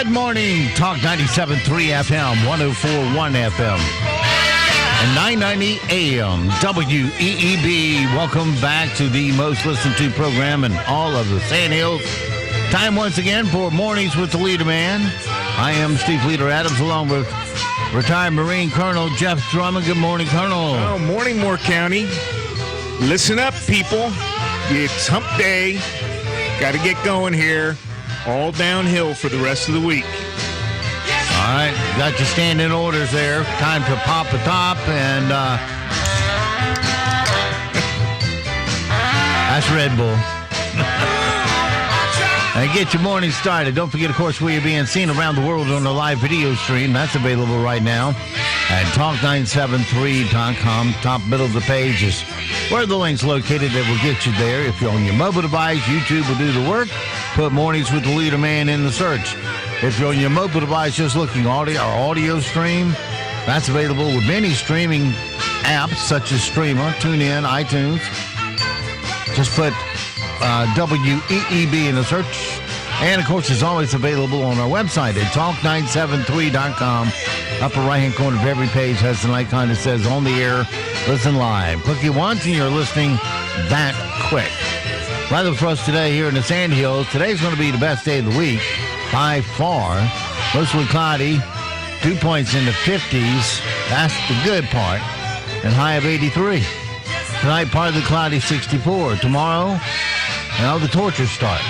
Good morning. Talk 97.3 FM, 104.1FM, and 990 AM, WEEB. Welcome back to the most listened to program in all of the Sand Hills. Time once again for Mornings with the Leader Man. I am Steve Leader Adams, along with retired Marine Colonel Jeff Drummond. Good morning, Colonel. Oh, morning, Moore County. Listen up, people. It's hump day. Got to get going here. All downhill for the rest of the week. All right, got your standing orders there. Time to pop a top, and that's Red Bull. And get your morning started. Don't forget, of course, we are being seen around the world on the live video stream. That's available right now at talk973.com. Top middle of the page is where the link's located that will get you there. If you're on your mobile device, YouTube will do the work. Put Mornings with the Leader Man in the search. If you're on your mobile device just looking our audio stream, that's available with many streaming apps such as Streamer, TuneIn, iTunes. Just put WEEB in the search. And, of course, it's always available on our website at talk973.com. Upper right-hand corner of every page has an icon that says on the air, listen live. Click it once and you're listening that quick. Weather for us today here in the Sand Hills. Today's going to be the best day of the week by far. Mostly cloudy, 2 points in the 50s. That's the good part. And high of 83. Tonight, partly cloudy, 64. Tomorrow, now the torture starts.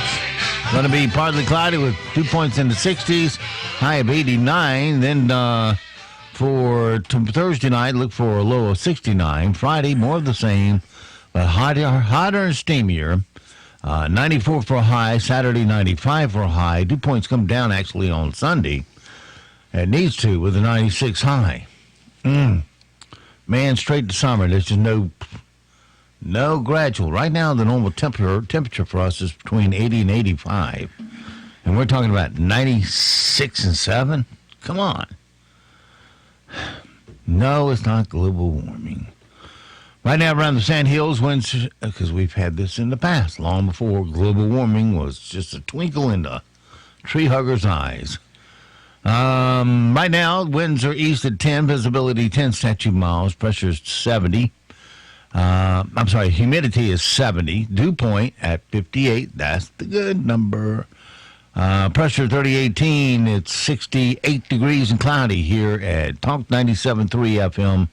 Going to be partly cloudy with 2 points in the 60s, high of 89. Then for Thursday night, look for a low of 69. Friday, more of the same, but hotter and steamier. 94 for a high. Saturday, 95 for a high. 2 points come down, actually, on Sunday. It needs to with a 96 high. Man, straight to summer. There's just no gradual. Right now, the normal temperature for us is between 80 and 85. And we're talking about 96 and 7? Come on. No, it's not global warming. Right now, around the Sand Hills, winds, because we've had this in the past, long before global warming was just a twinkle in the tree hugger's eyes. Right now, winds are east at 10, visibility 10 statute miles, pressure is 70. Humidity is 70. Dew point at 58. That's the good number. Pressure 3018. It's 68 degrees and cloudy here at Talk 97.3 FM,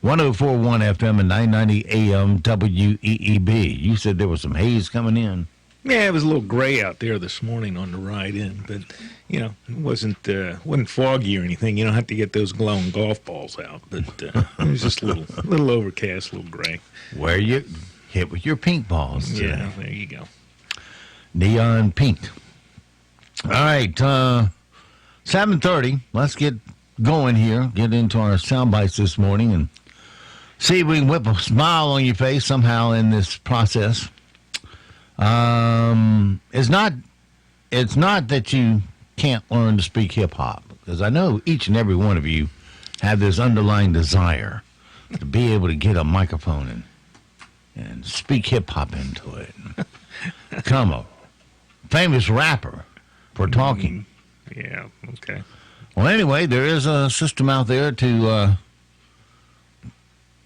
104.1 FM, and 990 AM WEEB. You said there was some haze coming in. Yeah, it was a little gray out there this morning on the ride in, but, you know, it wasn't foggy or anything. You don't have to get those glowing golf balls out, but it was just a little overcast, a little gray. Where you hit with your pink balls today. Yeah, there you go. Neon pink. All right, 7:30. Let's get going here, get into our sound bites this morning, and see if we can whip a smile on your face somehow in this process. It's not that you can't learn to speak hip-hop, because I know each and every one of you have this underlying desire to be able to get a microphone and speak hip-hop into it. Come on. Famous rapper for talking. Yeah, okay. Well, anyway, there is a system out there to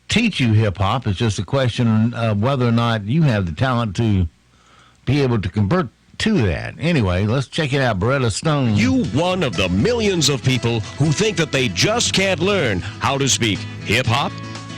teach you hip-hop. It's just a question of whether or not you have the talent to be able to convert to that. Anyway, let's check it out. Beretta Stone. You one of the millions of people who think that they just can't learn how to speak hip-hop?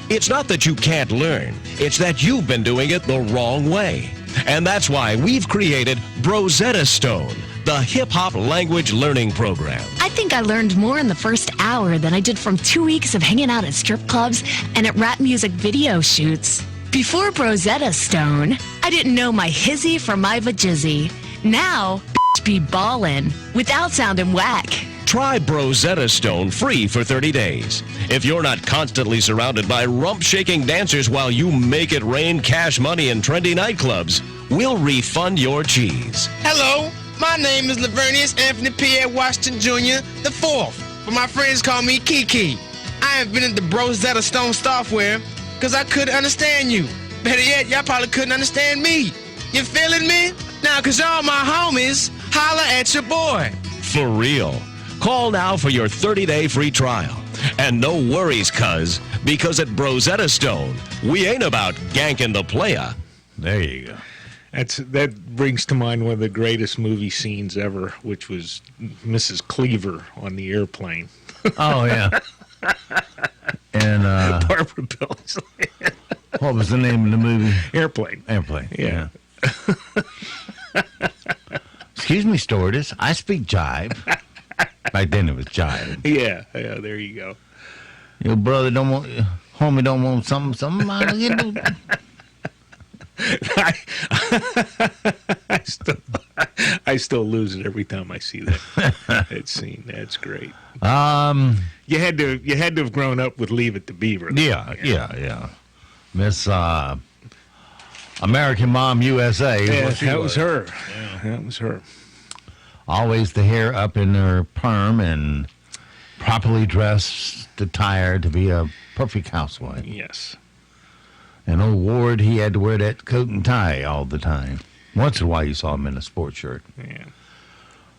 It's not that you can't learn. It's that you've been doing it the wrong way. And that's why we've created Rosetta Stone, the hip-hop language learning program. I think I learned more in the first hour than I did from 2 weeks of hanging out at strip clubs and at rap music video shoots. Before Rosetta Stone, I didn't know my hizzy from my vajizzy. Now, be ballin' without sounding whack. Try Rosetta Stone free for 30 days. If you're not constantly surrounded by rump-shaking dancers while you make it rain cash money in trendy nightclubs, we'll refund your cheese. Hello, my name is Lavernius Anthony Pierre Washington Jr. the Fourth, but my friends call me Kiki. I invented the Rosetta Stone software because I couldn't understand you. Better yet, y'all probably couldn't understand me. You feeling me? Now, because y'all my homies, holla at your boy. For real. Call now for your 30-day free trial. And no worries, because at Brozetta Stone, we ain't about ganking the playa. There you go. That brings to mind one of the greatest movie scenes ever, which was Mrs. Cleaver on the airplane. Oh, yeah. And Barbara Bill's what was the name of the movie? Airplane. Airplane. Yeah. Excuse me, stewardess. I speak jive. Back then it was jive. Yeah, there you go. Your brother don't want, homie don't want something. I still lose it every time I see that scene. That's great. You had to have grown up with Leave It to Beaver. Yeah. Miss American Mom USA. Yeah, that was her. Yeah, that was her. Always the hair up in her perm and properly dressed attire to be a perfect housewife. Yes. And old Ward, he had to wear that coat and tie all the time. Once in a while you saw him in a sports shirt. Yeah.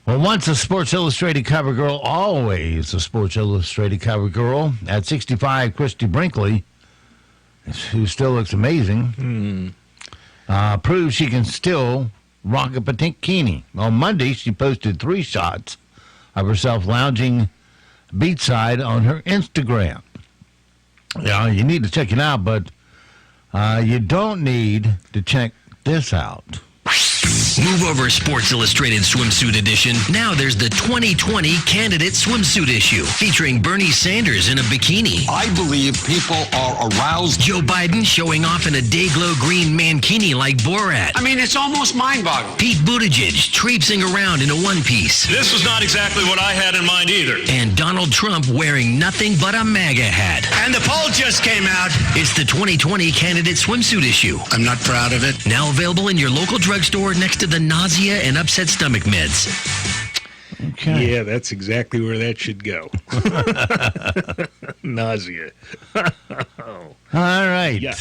Well, once a Sports Illustrated cover girl, always a Sports Illustrated cover girl. At 65, Christy Brinkley, who still looks amazing, proves she can still rock a bikini. On Monday, she posted 3 shots of herself lounging beachside on her Instagram. Yeah, you need to check it out, but you don't need to check this out. Move over Sports Illustrated Swimsuit Edition. Now there's the 2020 Candidate Swimsuit issue featuring Bernie Sanders in a bikini. I believe people are aroused. Joe Biden showing off in a day-glow green mankini like Borat. I mean, it's almost mind-boggling. Pete Buttigieg traipsing around in a one-piece. This was not exactly what I had in mind either. And Donald Trump wearing nothing but a MAGA hat. And the poll just came out. It's the 2020 Candidate Swimsuit issue. I'm not proud of it. Now available in your local drugstore next to the nausea and upset stomach meds. Okay. Yeah, that's exactly where that should go. Nausea. All right. Yeah.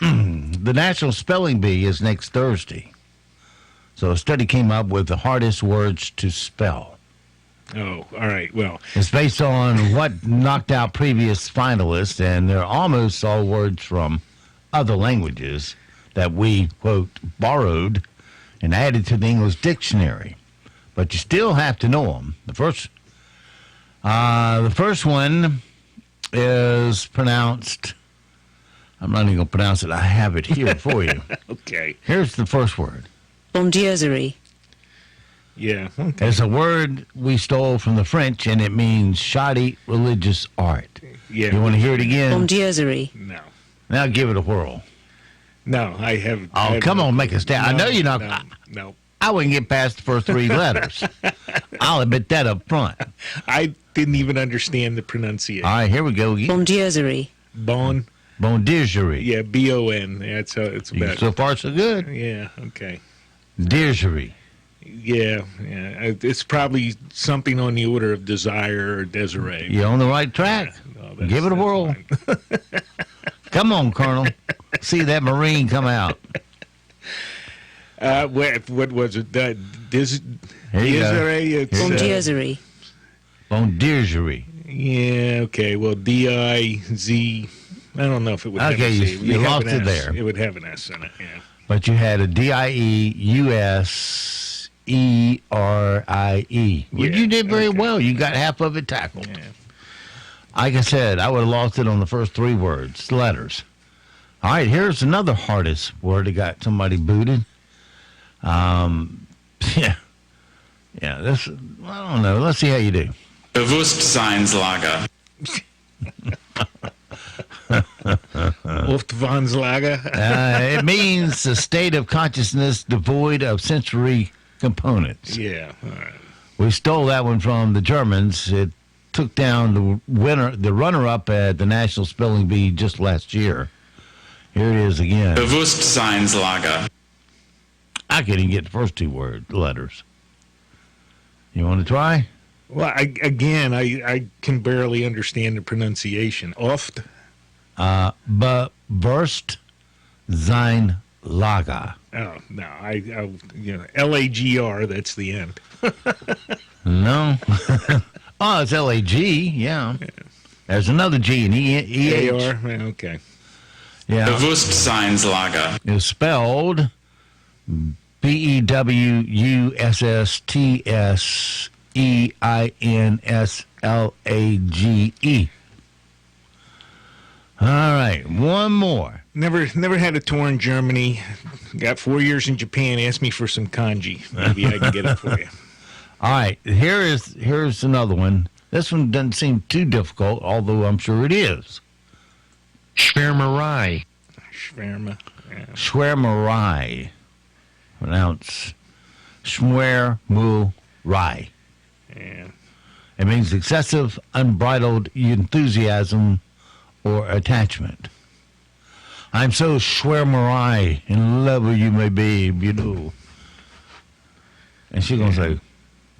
The National Spelling Bee is next Thursday. So a study came up with the hardest words to spell. Oh, all right. Well, It's based on what knocked out previous finalists, and they're almost all words from other languages that we, quote, borrowed and added to the English dictionary. But you still have to know them. The first one is pronounced, I'm not even going to pronounce it. I have it here for you. okay. Here's the first word. Bondieuserie. Yeah. Okay. It's a word we stole from the French, and it means shoddy religious art. Yeah. You want to hear it again? Bondieuserie. No. Now give it a whirl. No, I have. Oh, come on, make a stand. I know you're not. No. I wouldn't get past the first 3 letters. I'll admit that up front. I didn't even understand the pronunciation. All right, here we go. Bondieuserie. Bondieuserie. Yeah, B-O-N. That's how it's about. So far, so good. Yeah, okay. Diergerie. Yeah. It's probably something on the order of Desire or Desiree. You're on the right track. No, Give it a whirl. Come on, Colonel. See that Marine come out. What was it? Here you go. Bondieuserie. Bondiergerie. Yeah, okay. Well, D-I-Z. I don't know if it would have Okay, an S. you lost it there. It would have an S in it, yeah. But you had a D-I-E-U-S-E-R-I-E. Well, Yeah, you did very okay. well. You got half of it tackled. Yeah. Like I said, I would have lost it on the first 3 words, letters. All right, here's another hardest word that got somebody booted. Yeah, this, I don't know. Let's see how you do. Bewusstseinslager. Luftwahnslager. It means a state of consciousness devoid of sensory components. Yeah, all right. We stole that one from the Germans. It took down the runner-up at the National Spelling Bee just last year. Here it is again. Bewusstseinslager. I couldn't even get the first 2 letters. You want to try? Well, I can barely understand the pronunciation. Oft. Bewusstseinslager. Laga. Oh no, LAGR. That's the end. No. Oh, it's L-A-G, yeah. There's another G in E-H. AR, okay. Yeah. Bewusstseinslage. It's spelled Bewusstseinslage. All right, one more. Never had a tour in Germany. Got 4 years in Japan. Asked me for some kanji. Maybe I can get it for you. All right, here's another one. This one doesn't seem too difficult, although I'm sure it is. Schwärmerei. Schwärme. Yeah. Schwärmerei. Pronounce Schwärmerei. Yeah. It means excessive, unbridled enthusiasm or attachment. I'm so Schwärmerei, in love with you, my babe, you know. And she's going to say,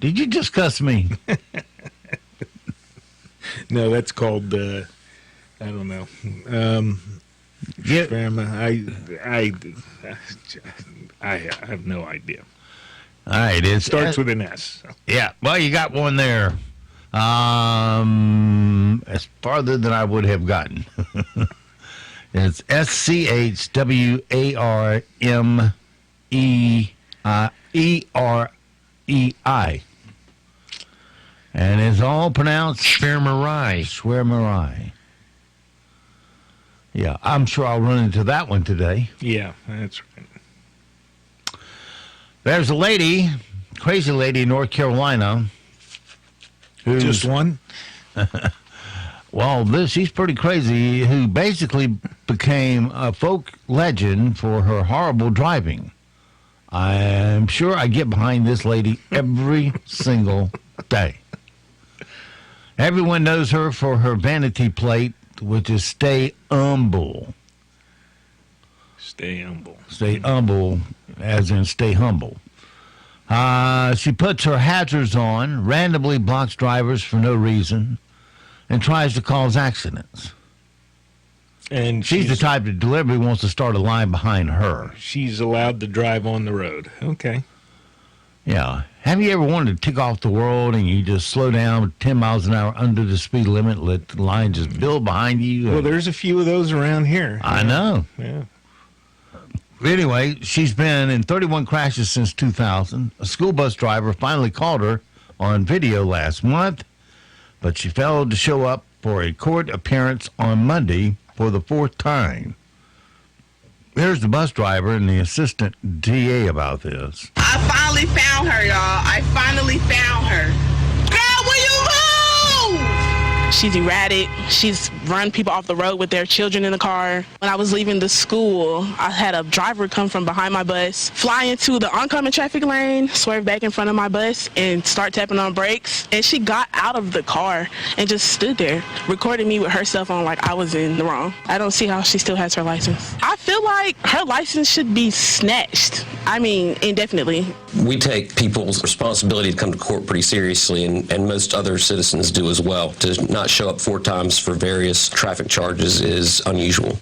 did you just cuss me? No, that's called, I don't know. Schwärme. I have no idea. All right. It starts with an S. So. Yeah. Well, you got one there. It's farther than I would have gotten. It's Schwärmerei. And it's all pronounced Schwärmerei. Schwärmerei. Yeah, I'm sure I'll run into that one today. Yeah, that's right. There's a lady, crazy lady in North Carolina. Just one? Well, she's pretty crazy, who basically became a folk legend for her horrible driving. I'm sure I get behind this lady every single day. Everyone knows her for her vanity plate, which is stay humble. Stay humble. Stay humble, as in stay humble. She puts her hazards on, randomly blocks drivers for no reason, and tries to cause accidents. And she's the type that deliberately wants to start a line behind her. She's allowed to drive on the road. Okay. Yeah. Have you ever wanted to tick off the world and you just slow down 10 miles an hour under the speed limit, let the line just build behind you? Well, there's a few of those around here. I know. Yeah. Anyway, she's been in 31 crashes since 2000. A school bus driver finally caught her on video last month, but she failed to show up for a court appearance on Monday for the fourth time. Here's the bus driver and the assistant DA about this. I finally found her, y'all. I finally found her. Girl, will you move? She's erratic. She's run people off the road with their children in the car. When I was leaving the school, I had a driver come from behind my bus, fly into the oncoming traffic lane, swerve back in front of my bus, and start tapping on brakes. And she got out of the car and just stood there, recording me with her cell phone like I was in the wrong. I don't see how she still has her license. I feel like her license should be snatched. I mean, indefinitely. We take people's responsibility to come to court pretty seriously, and most other citizens do as well. To not show up 4 times for various traffic charges is unusual.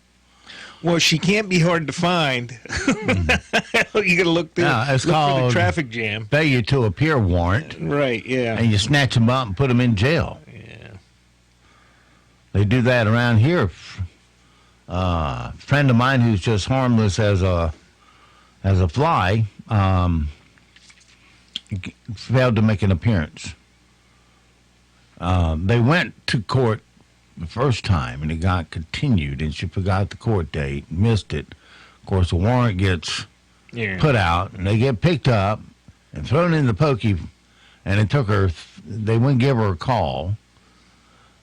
Well, she can't be hard to find. You got to look through it's for called the traffic jam. Failure to appear warrant. Right, yeah. And you snatch them up and put them in jail. Yeah. They do that around here. A friend of mine who's just harmless as a fly failed to make an appearance. They went to court the first time, and it got continued, and she forgot the court date, missed it. Of course, the warrant gets put out, and they get picked up and thrown in the pokey, and it took her, they wouldn't give her a call,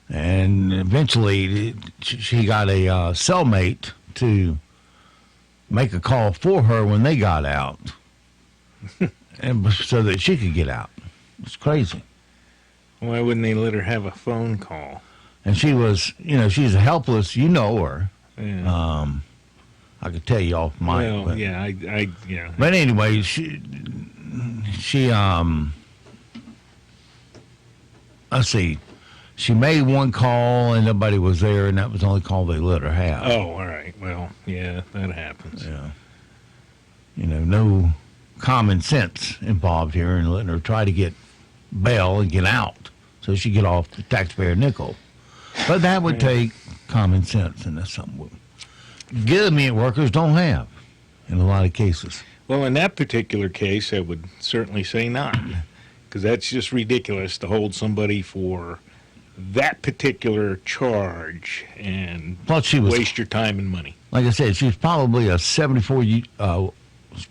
and eventually she got a cellmate to make a call for her when they got out, and so that she could get out. It's crazy. Why wouldn't they let her have a phone call? And she was, she's helpless. You know her. Yeah. I could tell you off mic. Well, but, yeah, yeah. But anyway, she let's see. She made one call and nobody was there, and that was the only call they let her have. Oh, all right. Well, yeah, that happens. Yeah. no common sense involved here in letting her try to get bail and get out so she get off the taxpayer nickel. But that would take common sense, and that's something government workers don't have in a lot of cases. Well, in that particular case, I would certainly say not, because that's just ridiculous to hold somebody for that particular charge and Plus she was, waste your time and money. Like I said, she's probably a 74, she's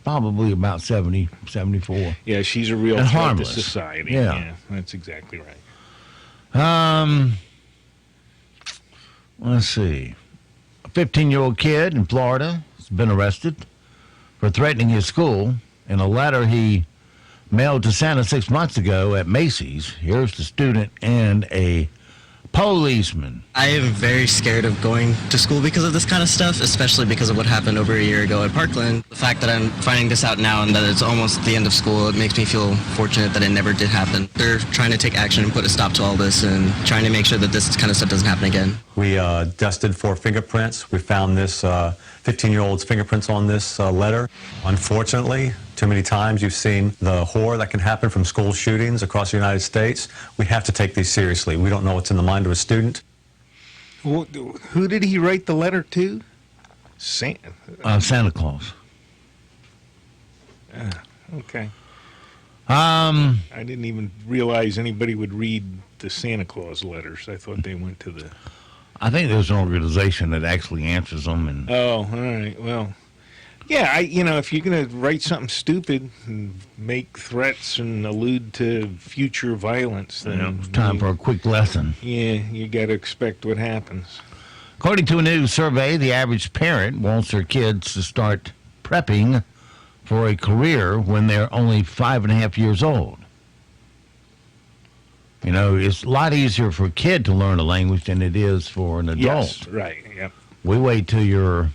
probably about 70, 74. Yeah, she's a real and threat harmless. to society. Yeah, that's exactly right. Let's see. A 15-year-old kid in Florida has been arrested for threatening his school in a letter he mailed to Santa 6 months ago at Macy's. Here's the student and a policeman. I am very scared of going to school because of this kind of stuff, especially because of what happened over a year ago at Parkland. The fact that I'm finding this out now and that it's almost the end of school, it makes me feel fortunate that it never did happen. They're trying to take action and put a stop to all this and trying to make sure that this kind of stuff doesn't happen again. We dusted for fingerprints. We found this 15-year-old's fingerprints on this letter. Unfortunately, too many times you've seen the horror that can happen from school shootings across the United States. We have to take these seriously. We don't know what's in the mind of a student. Well, who did he write the letter to? Santa Claus. Okay. I didn't even realize anybody would read the Santa Claus letters. I thought they went to the... I think there's an organization that actually answers them. And oh, all right. Well, yeah, if you're going to write something stupid and make threats and allude to future violence, then it's time for a quick lesson. Yeah, you got to expect what happens. According to a new survey, the average parent wants their kids to start prepping for a career when they're only 5.5 years old. It's a lot easier for a kid to learn a language than it is for an adult. Yes, right, yep. We wait till you're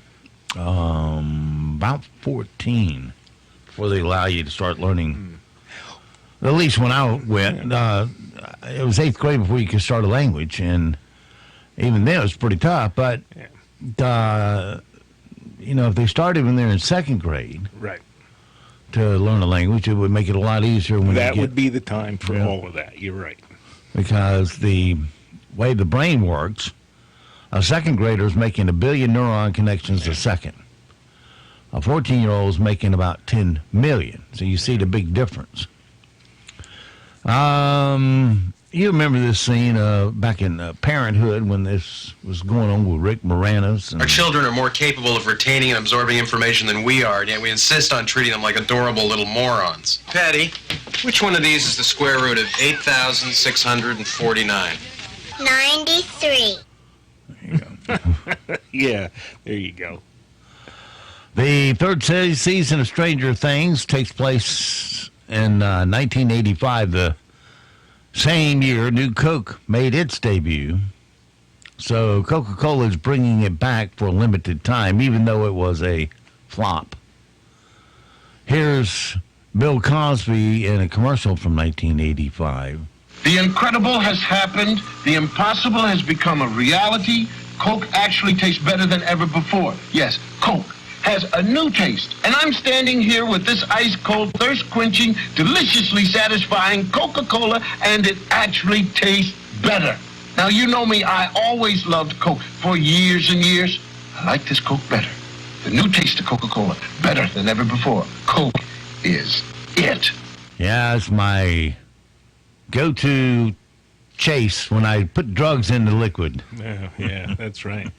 about 14 before they allow you to start learning. At least when I went, it was 8th grade before you could start a language, and even then it was pretty tough. But, if they started when they're in 2nd grade to learn a language, it would make it a lot easier. That would be the time for all of that. You're right. Because the way the brain works, a 2nd grader is making 1 billion neuron connections a second. A 14-year-old is making about 10 million. So you see the big difference. You remember this scene back in Parenthood when this was going on with Rick Moranis. Our children are more capable of retaining and absorbing information than we are, and yet we insist on treating them like adorable little morons. Patty, which one of these is the square root of 8,649? 93. There you go. Yeah, there you go. The 3rd season of Stranger Things takes place in 1985. The same year, New Coke made its debut. So Coca-Cola is bringing it back for a limited time, even though it was a flop. Here's Bill Cosby in a commercial from 1985. The incredible has happened. The impossible has become a reality. Coke actually tastes better than ever before. Yes, Coke has a new taste. And I'm standing here with this ice-cold, thirst-quenching, deliciously satisfying Coca-Cola, and it actually tastes better. Now, you know me, I always loved Coke for years and years. I like this Coke better. The new taste of Coca-Cola, better than ever before. Coke is it. Yeah, it's my go-to chase when I put drugs in the liquid. Yeah, that's right.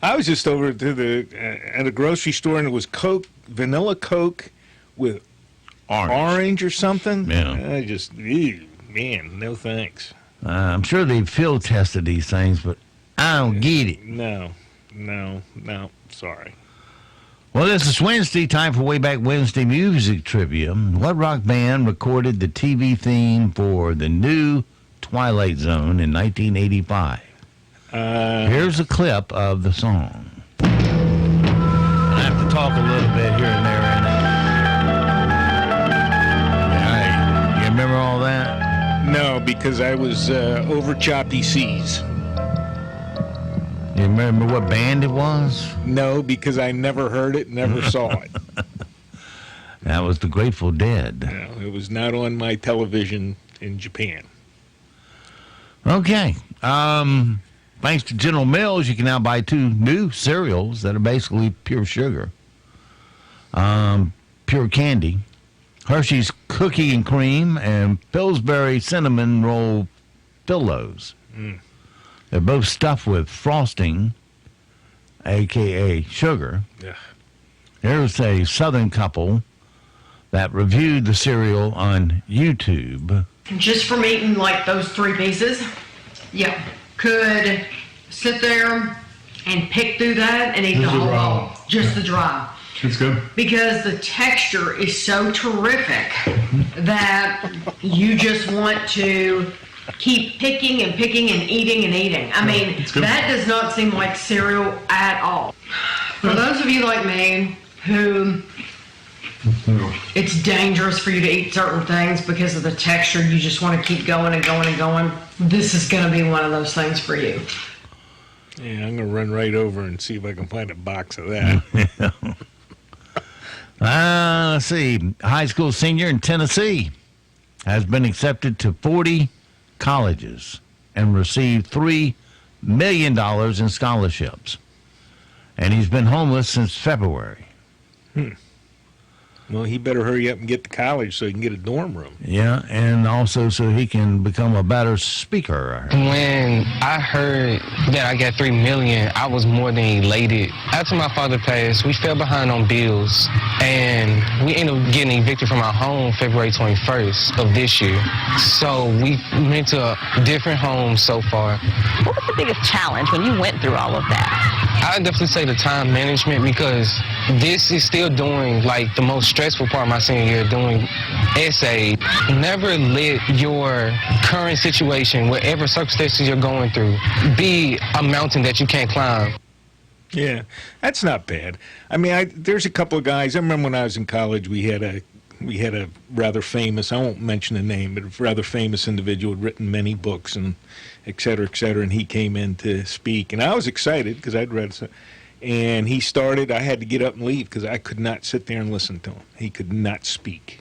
I was just over to at a grocery store, and it was Coke, vanilla Coke with orange or something. Yeah. I just, man, no thanks. I'm sure they've field tested these things, but I don't get it. No, sorry. Well, this is Wednesday, time for Way Back Wednesday Music Trivia. What rock band recorded the TV theme for the new Twilight Zone in 1985? Here's a clip of the song. I have to talk a little bit here and there. All right. You remember all that? No, because I was over choppy seas. You remember what band it was? No, because I never heard it, never saw it. That was the Grateful Dead. No, it was not on my television in Japan. Okay. Thanks to General Mills, you can now buy 2 new cereals that are basically pure sugar. Pure candy. Hershey's Cookie and Cream and Pillsbury Cinnamon Roll Pillows. They're both stuffed with frosting, a.k.a. sugar. Yeah. Here's a Southern couple that reviewed the cereal on YouTube. Just from eating like those 3 pieces, yeah, could sit there and pick through that and eat the whole bowl. Just the dry. It's good. Because the texture is so terrific that you just want to keep picking and picking and eating and eating. I mean, that does not seem like cereal at all. For those of you like me who it's dangerous for you to eat certain things because of the texture, you just want to keep going and going and going, this is going to be one of those things for you. Yeah, I'm going to run right over and see if I can find a box of that. Let's see. A high school senior in Tennessee has been accepted to 40 colleges and received $3 million in scholarships. And he's been homeless since February. Well, he better hurry up and get to college so he can get a dorm room. Yeah, and also so he can become a better speaker. When I heard that I got $3 million, I was more than elated. After my father passed, we fell behind on bills, and we ended up getting evicted from our home February 21st of this year. So we went to a different home so far. What was the biggest challenge when you went through all of that? I'd definitely say the time management, because this is still during like the most stressful part of my senior year, doing essay. Never let your current situation, whatever circumstances you're going through, be a mountain that you can't climb. Yeah, that's not bad. I mean, there's a couple of guys. I remember when I was in college, we had a rather famous, I won't mention the name, but a rather famous individual had written many books and et cetera, and he came in to speak. And I was excited because I'd read some. And he started, I had to get up and leave because I could not sit there and listen to him. He could not speak,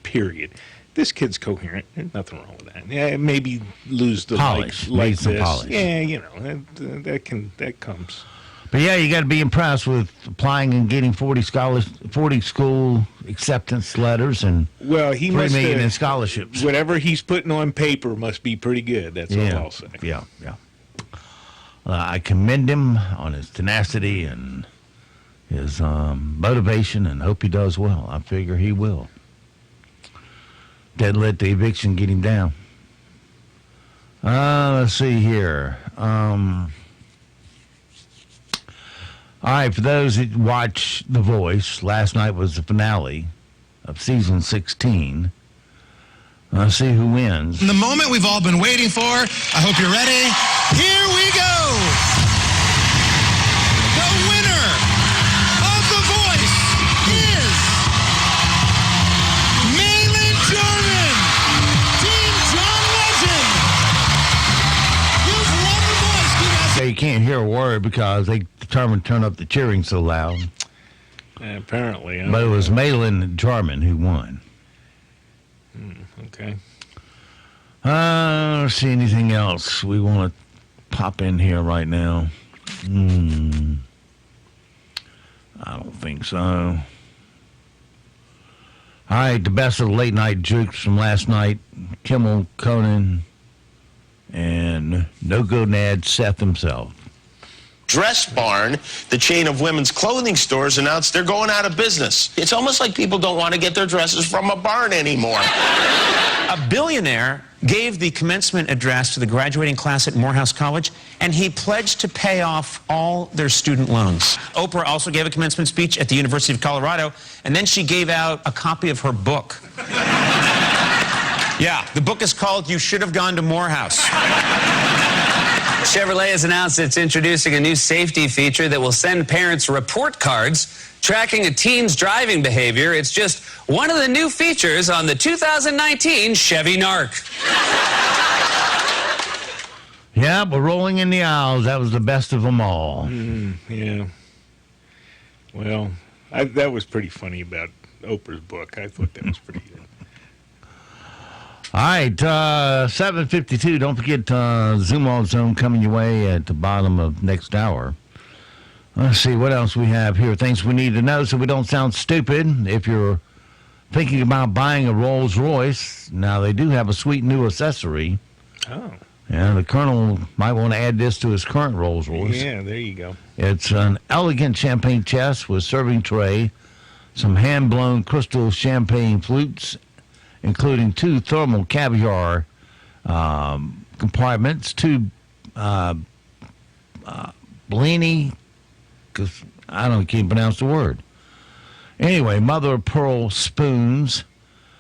period. This kid's coherent. There's nothing wrong with that. Yeah, maybe lose the polish, like some this. polish. Yeah, you know, that comes. But yeah, you got to be impressed with applying and getting 40 school acceptance letters and he $3 must million in scholarships. Whatever he's putting on paper must be pretty good. That's all I'll say. Yeah. I commend him on his tenacity and his motivation, and hope he does well. I figure he will. Didn't let the eviction get him down. Let's see here. All right, for those that watch The Voice, last night was the finale of season 16. Let's see who wins. The moment we've all been waiting for. I hope you're ready. Here we go. The winner of The Voice is Malin Jarman, Team John Legend. You've won The Voice. Yeah, you can't hear a word because they determined to turn up the cheering so loud. Apparently. But it was Malin Jarman who won. Okay. Let's see anything else we want to pop in here right now. I don't think so. All right, the best of the late night jokes from last night. Kimmel, Conan, and No Gonad Seth himself. Dress Barn, the chain of women's clothing stores, announced they're going out of business. It's almost like people don't want to get their dresses from a barn anymore. A billionaire gave the commencement address to the graduating class at Morehouse College, and he pledged to pay off all their student loans. Oprah also gave a commencement speech at the University of Colorado, and then she gave out a copy of her book. Yeah, the book is called You Should Have Gone to Morehouse. Chevrolet has announced it's introducing a new safety feature that will send parents report cards tracking a teen's driving behavior. It's just one of the new features on the 2019 Chevy Narc. Yeah, we're rolling in the aisles. That was the best of them all. Yeah. Well, that was pretty funny about Oprah's book. I thought that was pretty good. All right, 7:52. Don't forget Zoom All Zone coming your way at the bottom of next hour. Let's see what else we have here. Things we need to know so we don't sound stupid. If you're thinking about buying a Rolls Royce, now they do have a sweet new accessory. Oh. Yeah, the Colonel might want to add this to his current Rolls Royce. Yeah, there you go. It's an elegant champagne chest with serving tray, some hand-blown crystal champagne flutes, including 2 thermal caviar compartments, 2 Bellini, because I can't pronounce the word. Anyway, mother of pearl spoons.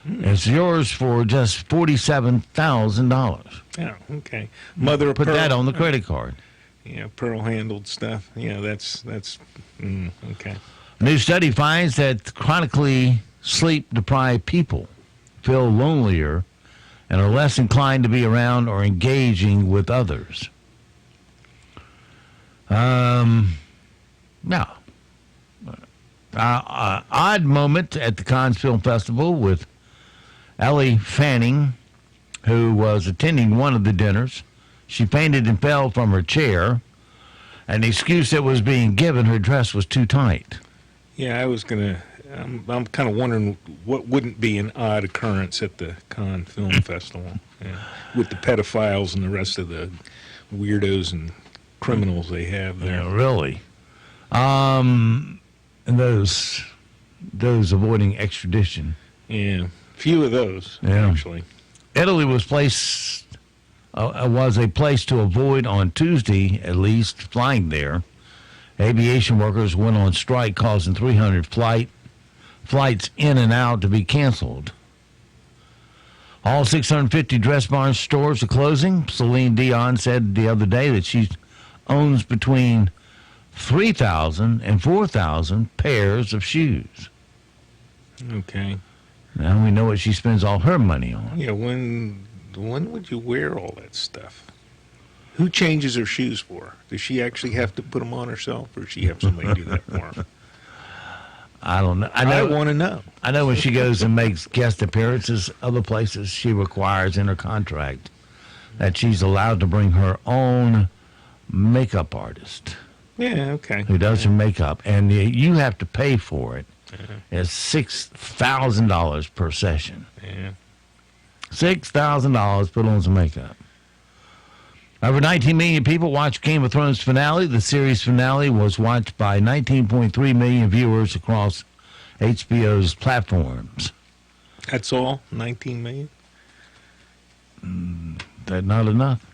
It's yours for just $47,000. Oh, okay. Mother of Put pearl. that on the credit card. Yeah, pearl-handled stuff. Yeah, that's okay. A new study finds that chronically sleep-deprived people feel lonelier and are less inclined to be around or engaging with others. Now, odd moment at the Cannes Film Festival with Ellie Fanning, who was attending one of the dinners. She fainted and fell from her chair, and the excuse that was being given, her dress was too tight. Yeah, I'm kind of wondering what wouldn't be an odd occurrence at the Cannes Film Festival, with the pedophiles and the rest of the weirdos and criminals they have there. Yeah, really. And those avoiding extradition. Yeah, few of those, actually. Italy was a place to avoid on Tuesday, at least, flying there. Aviation workers went on strike, causing 300 flights in and out to be canceled. All 650 Dress Barn stores are closing. Celine Dion said the other day that she owns between 3,000 and 4,000 pairs of shoes. Okay. Now we know what she spends all her money on. Yeah, when would you wear all that stuff? Who changes her shoes for her? Does she actually have to put them on herself, or does she have somebody do that for her? I don't know. I want to know. I know when she goes and makes guest appearances other places, she requires in her contract that she's allowed to bring her own makeup artist. Yeah, okay. Who does her makeup, and you have to pay for it. It's $6,000 per session. Yeah. $6,000 put on some makeup. Over 19 million people watched Game of Thrones finale. The series finale was watched by 19.3 million viewers across HBO's platforms. That's all? 19 million? That not enough?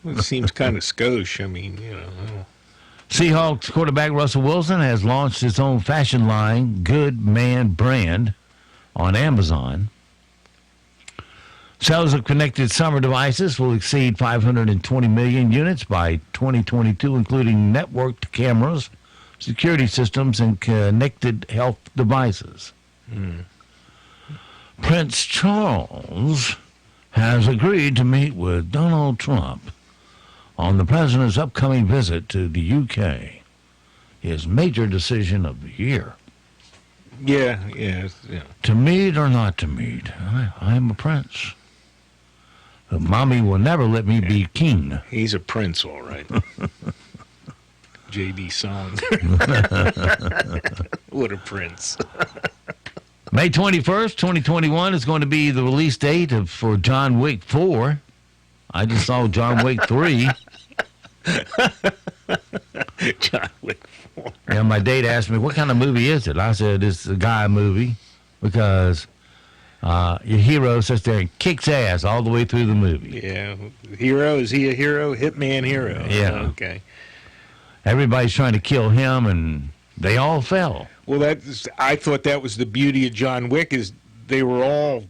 Well, it seems kind of skosh. I mean, Seahawks quarterback Russell Wilson has launched his own fashion line, Good Man Brand, on Amazon. Sales of connected summer devices will exceed 520 million units by 2022, including networked cameras, security systems, and connected health devices. Prince Charles has agreed to meet with Donald Trump on the president's upcoming visit to the UK, his major decision of the year. Yeah. To meet or not to meet, I'm a prince. But Mommy will never let me be king. He's a prince, all right. J.D. song. What a prince. May 21st, 2021 is going to be the release date for John Wick 4. I just saw John Wick 3. John Wick 4. And my date asked me, what kind of movie is it? I said, it's a guy movie because your hero sits there and kicks ass all the way through the movie. Yeah. Hero, is he a hero? Hitman hero. Yeah. Okay. Everybody's trying to kill him, and they all fell. Well, I thought that was the beauty of John Wick, is they were all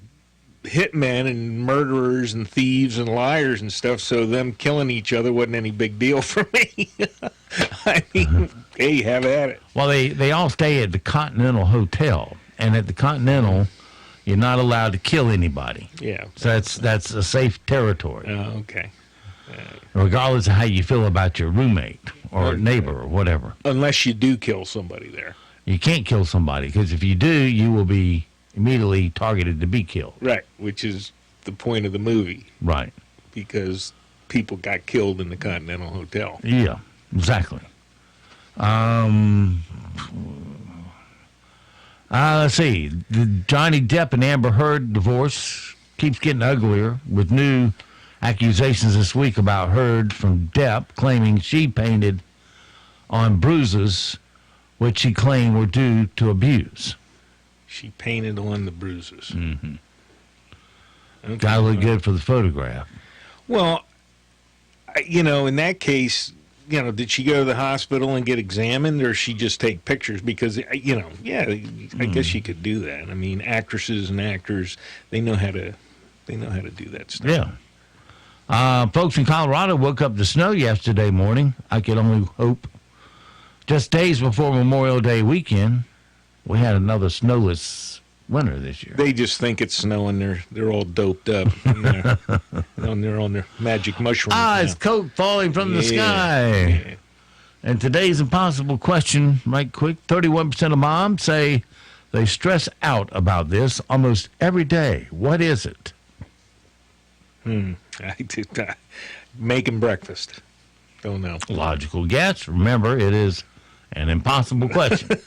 hitmen and murderers and thieves and liars and stuff, so them killing each other wasn't any big deal for me. I mean, hey, have at it. Well, they all stay at the Continental Hotel, and at the Continental, you're not allowed to kill anybody. Yeah. So that's a safe territory. Oh, okay. Regardless of how you feel about your roommate or neighbor or whatever. Unless you do kill somebody there. You can't kill somebody, because if you do, you will be immediately targeted to be killed. Right, which is the point of the movie. Right. Because people got killed in the Continental Hotel. Yeah, exactly. Let's see. The Johnny Depp and Amber Heard divorce keeps getting uglier, with new accusations this week about Heard from Depp claiming she painted on bruises which she claimed were due to abuse. She painted on the bruises. Mm-hmm. Okay. Gotta look good for the photograph. Well, in that case, did she go to the hospital and get examined, or she just take pictures? Because, I guess you could do that. I mean, actresses and actors, they know how to do that stuff. Yeah. Folks in Colorado woke up to snow yesterday morning. I could only hope. Just days before Memorial Day weekend, we had another snowless winter this year. They just think it's snowing. They're all doped up. They're on their magic mushrooms. It's coat falling from the sky. Yeah. And today's impossible question, right quick. 31% of moms say they stress out about this almost every day. What is it? Making breakfast. Don't know. Logical guess. Remember, it is an impossible question.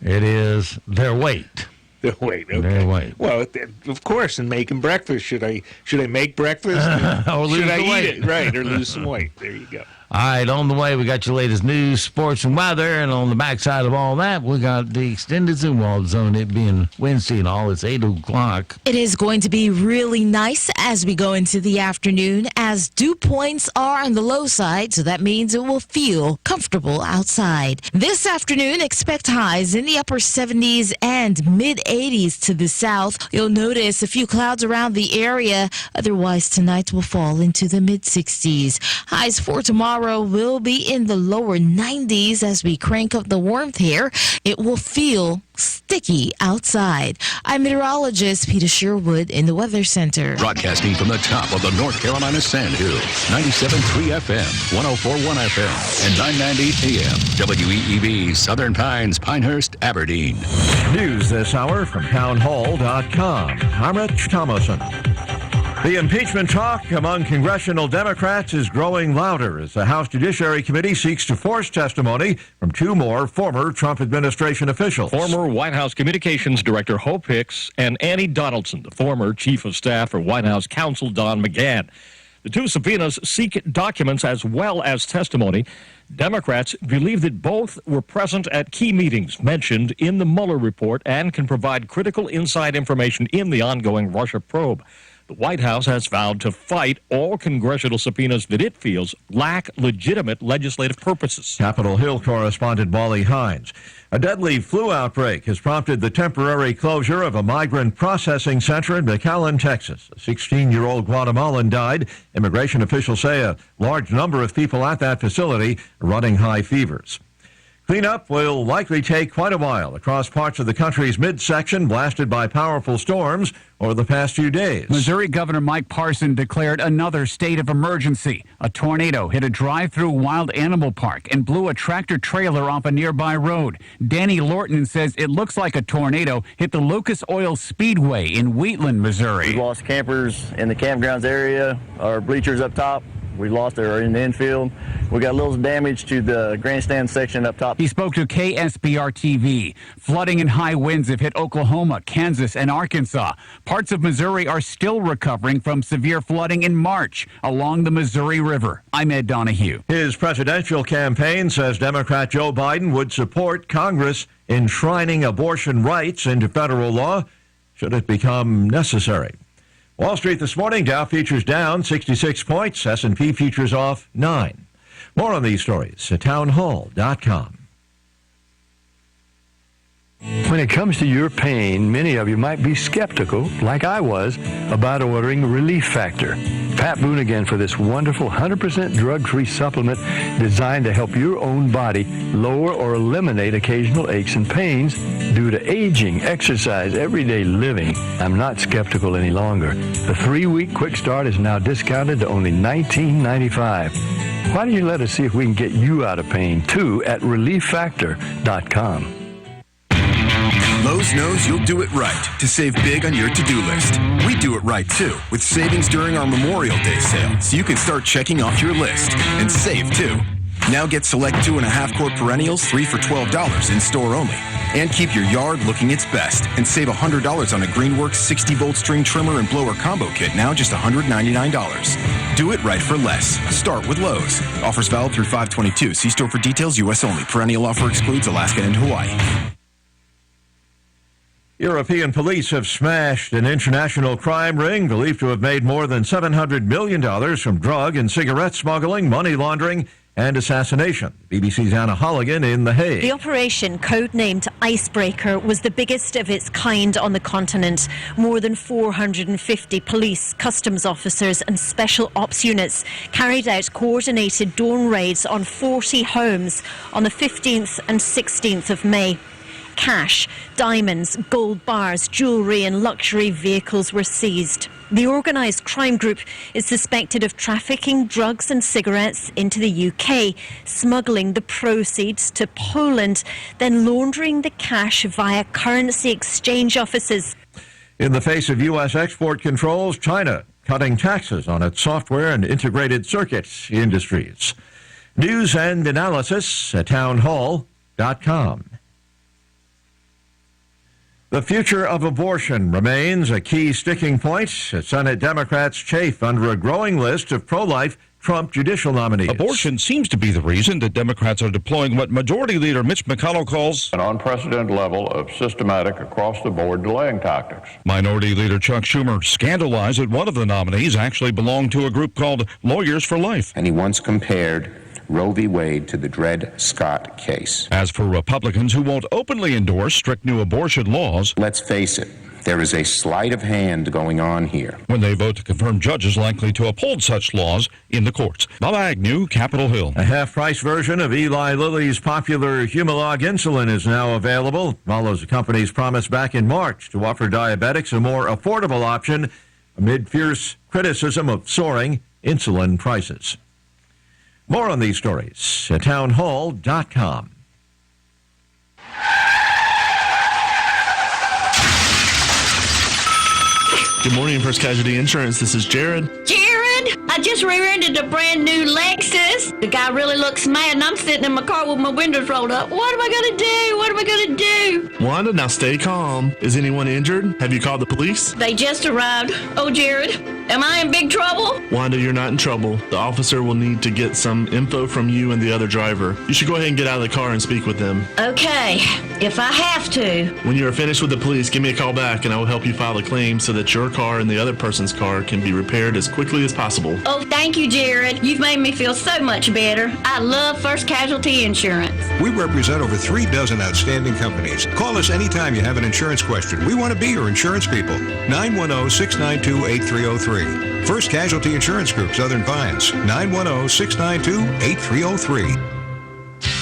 It is their weight. Their weight, okay. Their weight. Well, of course, in making breakfast, should I make breakfast? Or lose should I the weight? eat it? Right, or lose some weight. There you go. All right, on the way, we got your latest news, sports, and weather. And on the backside of all that, we got the extended Zumwalt zone, it being Wednesday and all. It's 8 o'clock. It is going to be really nice as we go into the afternoon, as dew points are on the low side, so that means it will feel comfortable outside. This afternoon, expect highs in the upper 70s and mid-80s to the south. You'll notice a few clouds around the area. Otherwise, tonight will fall into the mid-60s. Highs for tomorrow will be in the lower 90s as we crank up the warmth here. It will feel sticky outside. I'm meteorologist Peter Sherwood in the Weather Center. Broadcasting from the top of the North Carolina Sandhills, 97.3 FM, 104.1 FM, and 990 AM, WEEB, Southern Pines, Pinehurst, Aberdeen. News this hour from townhall.com. I'm Rich Thomason. The impeachment talk among congressional Democrats is growing louder as the House Judiciary Committee seeks to force testimony from two more former Trump administration officials. Former White House Communications Director Hope Hicks and Annie Donaldson, the former Chief of Staff for White House Counsel Don McGahn. The two subpoenas seek documents as well as testimony. Democrats believe that both were present at key meetings mentioned in the Mueller report and can provide critical inside information in the ongoing Russia probe. The White House has vowed to fight all congressional subpoenas that it feels lack legitimate legislative purposes. Capitol Hill correspondent Wally Hines. A deadly flu outbreak has prompted the temporary closure of a migrant processing center in McAllen, Texas. A 16-year-old Guatemalan died. Immigration officials say a large number of people at that facility are running high fevers. Cleanup will likely take quite a while across parts of the country's midsection blasted by powerful storms over the past few days. Missouri Governor Mike Parson declared another state of emergency. A tornado hit a drive-through wild animal park and blew a tractor-trailer off a nearby road. Danny Lorton says it looks like a tornado hit the Lucas Oil Speedway in Wheatland, Missouri. We lost campers in the campgrounds area, our bleachers up top. We lost her in the infield. We got a little damage to the grandstand section up top. He spoke to KSBR-TV. Flooding and high winds have hit Oklahoma, Kansas, and Arkansas. Parts of Missouri are still recovering from severe flooding in March along the Missouri River. I'm Ed Donahue. His presidential campaign says Democrat Joe Biden would support Congress enshrining abortion rights into federal law should it become necessary. Wall Street this morning, Dow futures down 66 points, S&P futures off 9. More on these stories at townhall.com. When it comes to your pain, many of you might be skeptical, like I was, about ordering Relief Factor. Pat Boone again for this wonderful 100% drug-free supplement designed to help your own body lower or eliminate occasional aches and pains due to aging, exercise, everyday living. I'm not skeptical any longer. The 3-week quick start is now discounted to only $19.95. Why don't you let us see if we can get you out of pain, too, at ReliefFactor.com. Lowe's knows you'll do it right to save big on your to-do list. We do it right, too, with savings during our Memorial Day sale, so you can start checking off your list and save, too. Now get select 2.5-quart perennials 3 for $12 in store only. And keep your yard looking its best and save $100 on a Greenworks 60-volt string trimmer and blower combo kit, now just $199. Do it right for less. Start with Lowe's. Offers valid through 5/22. See store for details. U.S. only. Perennial offer excludes Alaska and Hawaii. European police have smashed an international crime ring believed to have made more than $700 million from drug and cigarette smuggling, money laundering, and assassination. BBC's Anna Holligan in The Hague. The operation, codenamed Icebreaker, was the biggest of its kind on the continent. More than 450 police, customs officers and special ops units carried out coordinated dawn raids on 40 homes on the 15th and 16th of May. Cash, diamonds, gold bars, jewellery and luxury vehicles were seized. The organised crime group is suspected of trafficking drugs and cigarettes into the UK, smuggling the proceeds to Poland, then laundering the cash via currency exchange offices. In the face of U.S. export controls, China cutting taxes on its software and integrated circuits industries. News and analysis at townhall.com. The future of abortion remains a key sticking point as Senate Democrats chafe under a growing list of pro-life Trump judicial nominees. Abortion seems to be the reason that Democrats are deploying what Majority Leader Mitch McConnell calls an unprecedented level of systematic across-the-board delaying tactics. Minority Leader Chuck Schumer scandalized that one of the nominees actually belonged to a group called Lawyers for Life. And he once compared Roe v. Wade to the Dred Scott case. As for Republicans who won't openly endorse strict new abortion laws, let's face it, there is a sleight of hand going on here. When they vote to confirm judges likely to uphold such laws in the courts. Bob Agnew, Capitol Hill. A half-price version of Eli Lilly's popular Humalog insulin is now available. Follows the company's promise back in March to offer diabetics a more affordable option amid fierce criticism of soaring insulin prices. More on these stories at townhall.com. Good morning, First Casualty Insurance. This is Jared. Jared, I just rear-ended a brand new Lexus. The guy really looks mad, and I'm sitting in my car with my windows rolled up. What am I going to do? What am I going to do? Wanda, now stay calm. Is anyone injured? Have you called the police? They just arrived. Oh, Jared, am I in big trouble? Wanda, you're not in trouble. The officer will need to get some info from you and the other driver. You should go ahead and get out of the car and speak with them. Okay, if I have to. When you are finished with the police, give me a call back, and I will help you file a claim so that your car and the other person's car can be repaired as quickly as possible. Oh, thank you, Jared. You've made me feel so much better. I love First Casualty Insurance. We represent over 3 dozen outstanding companies. Call us anytime you have an insurance question. We want to be your insurance people. 910-692-8303. First Casualty Insurance Group, Southern Pines. 910-692-8303.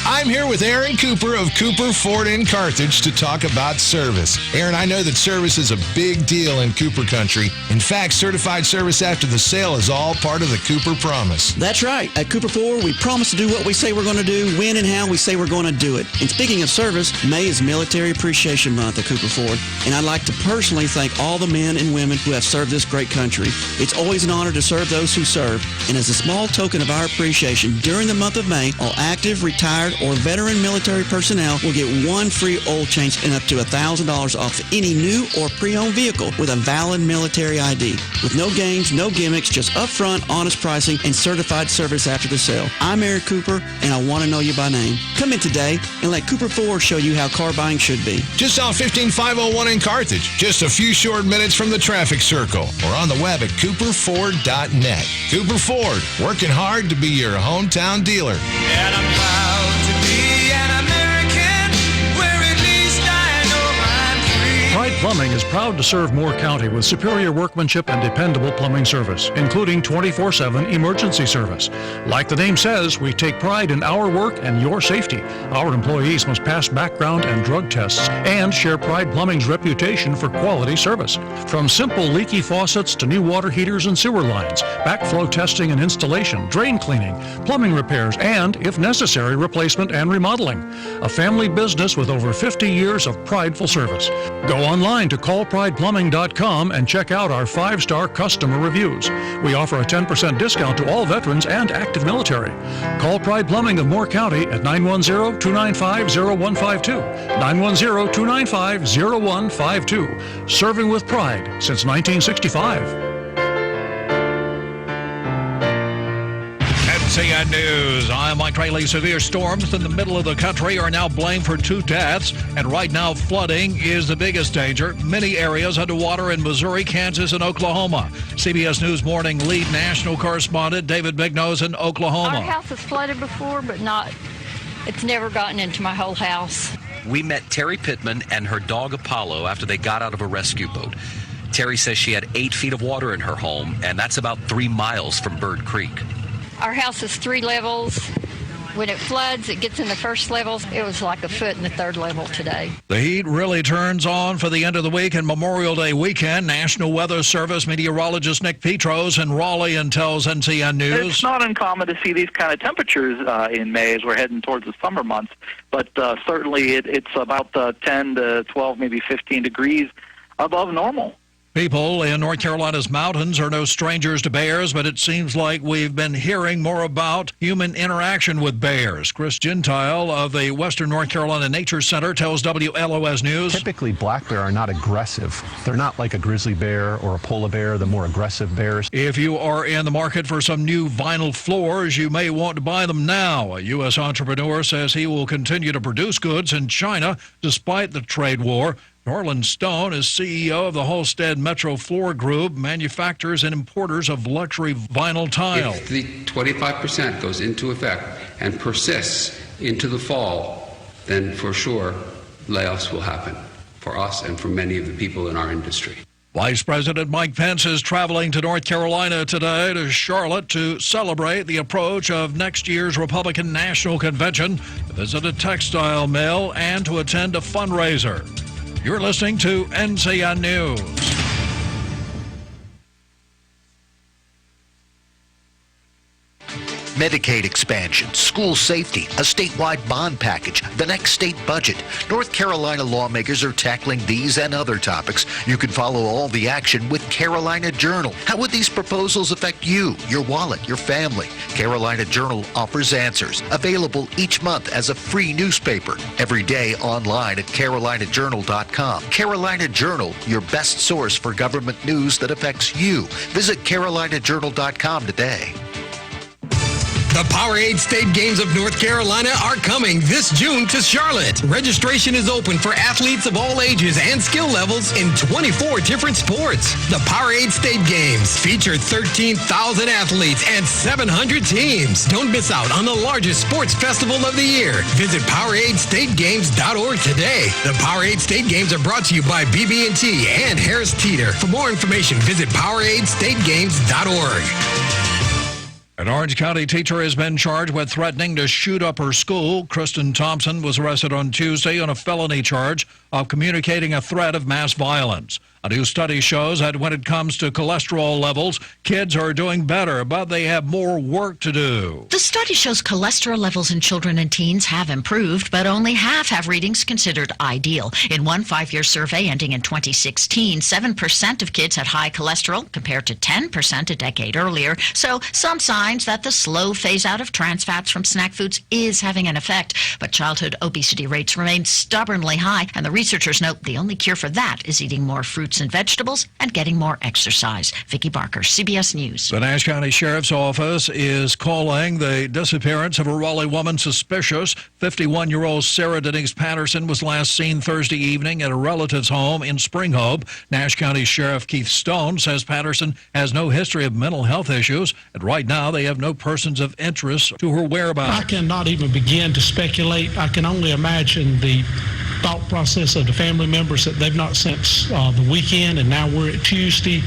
I'm here with Aaron Cooper of Cooper Ford in Carthage to talk about service. Aaron, I know that service is a big deal in Cooper country. In fact, certified service after the sale is all part of the Cooper promise. That's right. At Cooper Ford, we promise to do what we say we're going to do, when and how we say we're going to do it. And speaking of service, May is Military Appreciation Month at Cooper Ford, and I'd like to personally thank all the men and women who have served this great country. It's always an honor to serve those who serve, and as a small token of our appreciation, during the month of May, all active, retired, or veteran military personnel will get 1 free oil change and up to $1,000 off any new or pre-owned vehicle with a valid military ID. With no games, no gimmicks, just upfront, honest pricing, and certified service after the sale. I'm Eric Cooper, and I want to know you by name. Come in today and let Cooper Ford show you how car buying should be. Just off 15501 in Carthage, just a few short minutes from the traffic circle, or on the web at cooperford.net. Cooper Ford, working hard to be your hometown dealer. And I'm proud to be an American, where at least I know I'm free. Right Plumbing is proud to serve Moore County with superior workmanship and dependable plumbing service, including 24/7 emergency service. Like the name says, we take pride in our work and your safety. Our employees must pass background and drug tests and share Pride Plumbing's reputation for quality service. From simple leaky faucets to new water heaters and sewer lines, backflow testing and installation, drain cleaning, plumbing repairs, and, if necessary, replacement and remodeling. A family business with over 50 years of prideful service. Go online to callprideplumbing.com and check out our 5-star customer reviews. We offer a 10% discount to all veterans and active military. Call Pride Plumbing of Moore County at 910-295-0152. 910-295-0152. Serving with pride since 1965. NCN News. I'm Mike Rayleigh. Severe storms in the middle of the country are now blamed for 2 deaths, and right now flooding is the biggest danger. Many areas underwater in Missouri, Kansas, and Oklahoma. CBS News Morning lead national correspondent David Bignos in Oklahoma. Our house has flooded before, but it's never gotten into my whole house. We met Terry Pittman and her dog Apollo after they got out of a rescue boat. Terry says she had 8 feet of water in her home, and that's about 3 miles from Bird Creek. Our house is 3 levels. When it floods, it gets in the first levels. It was like a foot in the 3rd level today. The heat really turns on for the end of the week and Memorial Day weekend. National Weather Service meteorologist Nick Petros in Raleigh and tells NCN News. It's not uncommon to see these kind of temperatures in May as we're heading towards the summer months, but certainly it's about 10 to 12, maybe 15 degrees above normal. People in North Carolina's mountains are no strangers to bears, but it seems like we've been hearing more about human interaction with bears. Chris Gentile of the Western North Carolina Nature Center tells WLOS News. Typically, black bear are not aggressive. They're not like a grizzly bear or a polar bear, the more aggressive bears. If you are in the market for some new vinyl floors, you may want to buy them now. A U.S. entrepreneur says he will continue to produce goods in China despite the trade war. Norland Stone is CEO of the Holstead Metro Floor Group, manufacturers and importers of luxury vinyl tile. If the 25% goes into effect and persists into the fall, then for sure layoffs will happen for us and for many of the people in our industry. Vice President Mike Pence is traveling to North Carolina today to Charlotte to celebrate the approach of next year's Republican National Convention, to visit a textile mill, and to attend a fundraiser. You're listening to NCN News. Medicaid expansion, school safety, a statewide bond package, the next state budget. North Carolina lawmakers are tackling these and other topics. You can follow all the action with Carolina Journal. How would these proposals affect you, your wallet, your family? Carolina Journal offers answers. Available each month as a free newspaper. Every day online at carolinajournal.com. Carolina Journal, your best source for government news that affects you. Visit carolinajournal.com today. The Powerade State Games of North Carolina are coming this June to Charlotte. Registration is open for athletes of all ages and skill levels in 24 different sports. The Powerade State Games feature 13,000 athletes and 700 teams. Don't miss out on the largest sports festival of the year. Visit PoweradestateGames.org today. The Powerade State Games are brought to you by BB&T and Harris Teeter. For more information, visit PoweradestateGames.org. An Orange County teacher has been charged with threatening to shoot up her school. Kristen Thompson was arrested on Tuesday on a felony charge of communicating a threat of mass violence. A new study shows that when it comes to cholesterol levels, kids are doing better, but they have more work to do. The study shows cholesterol levels in children and teens have improved, but only half have readings considered ideal. In one 5-year survey ending in 2016, 7% of kids had high cholesterol compared to 10% a decade earlier. So some signs that the slow phase out of trans fats from snack foods is having an effect. But childhood obesity rates remain stubbornly high, and the researchers note the only cure for that is eating more fruits and vegetables and getting more exercise. Vicki Barker, CBS News. The Nash County Sheriff's Office is calling the disappearance of a Raleigh woman suspicious. 51-year-old Sarah Denise Patterson was last seen Thursday evening at a relative's home in Spring Hope. Nash County Sheriff Keith Stone says Patterson has no history of mental health issues, and right now they have no persons of interest to her whereabouts. I cannot even begin to speculate. I can only imagine the thought process of the family members that they've not since the weekend, and now we're at Tuesday.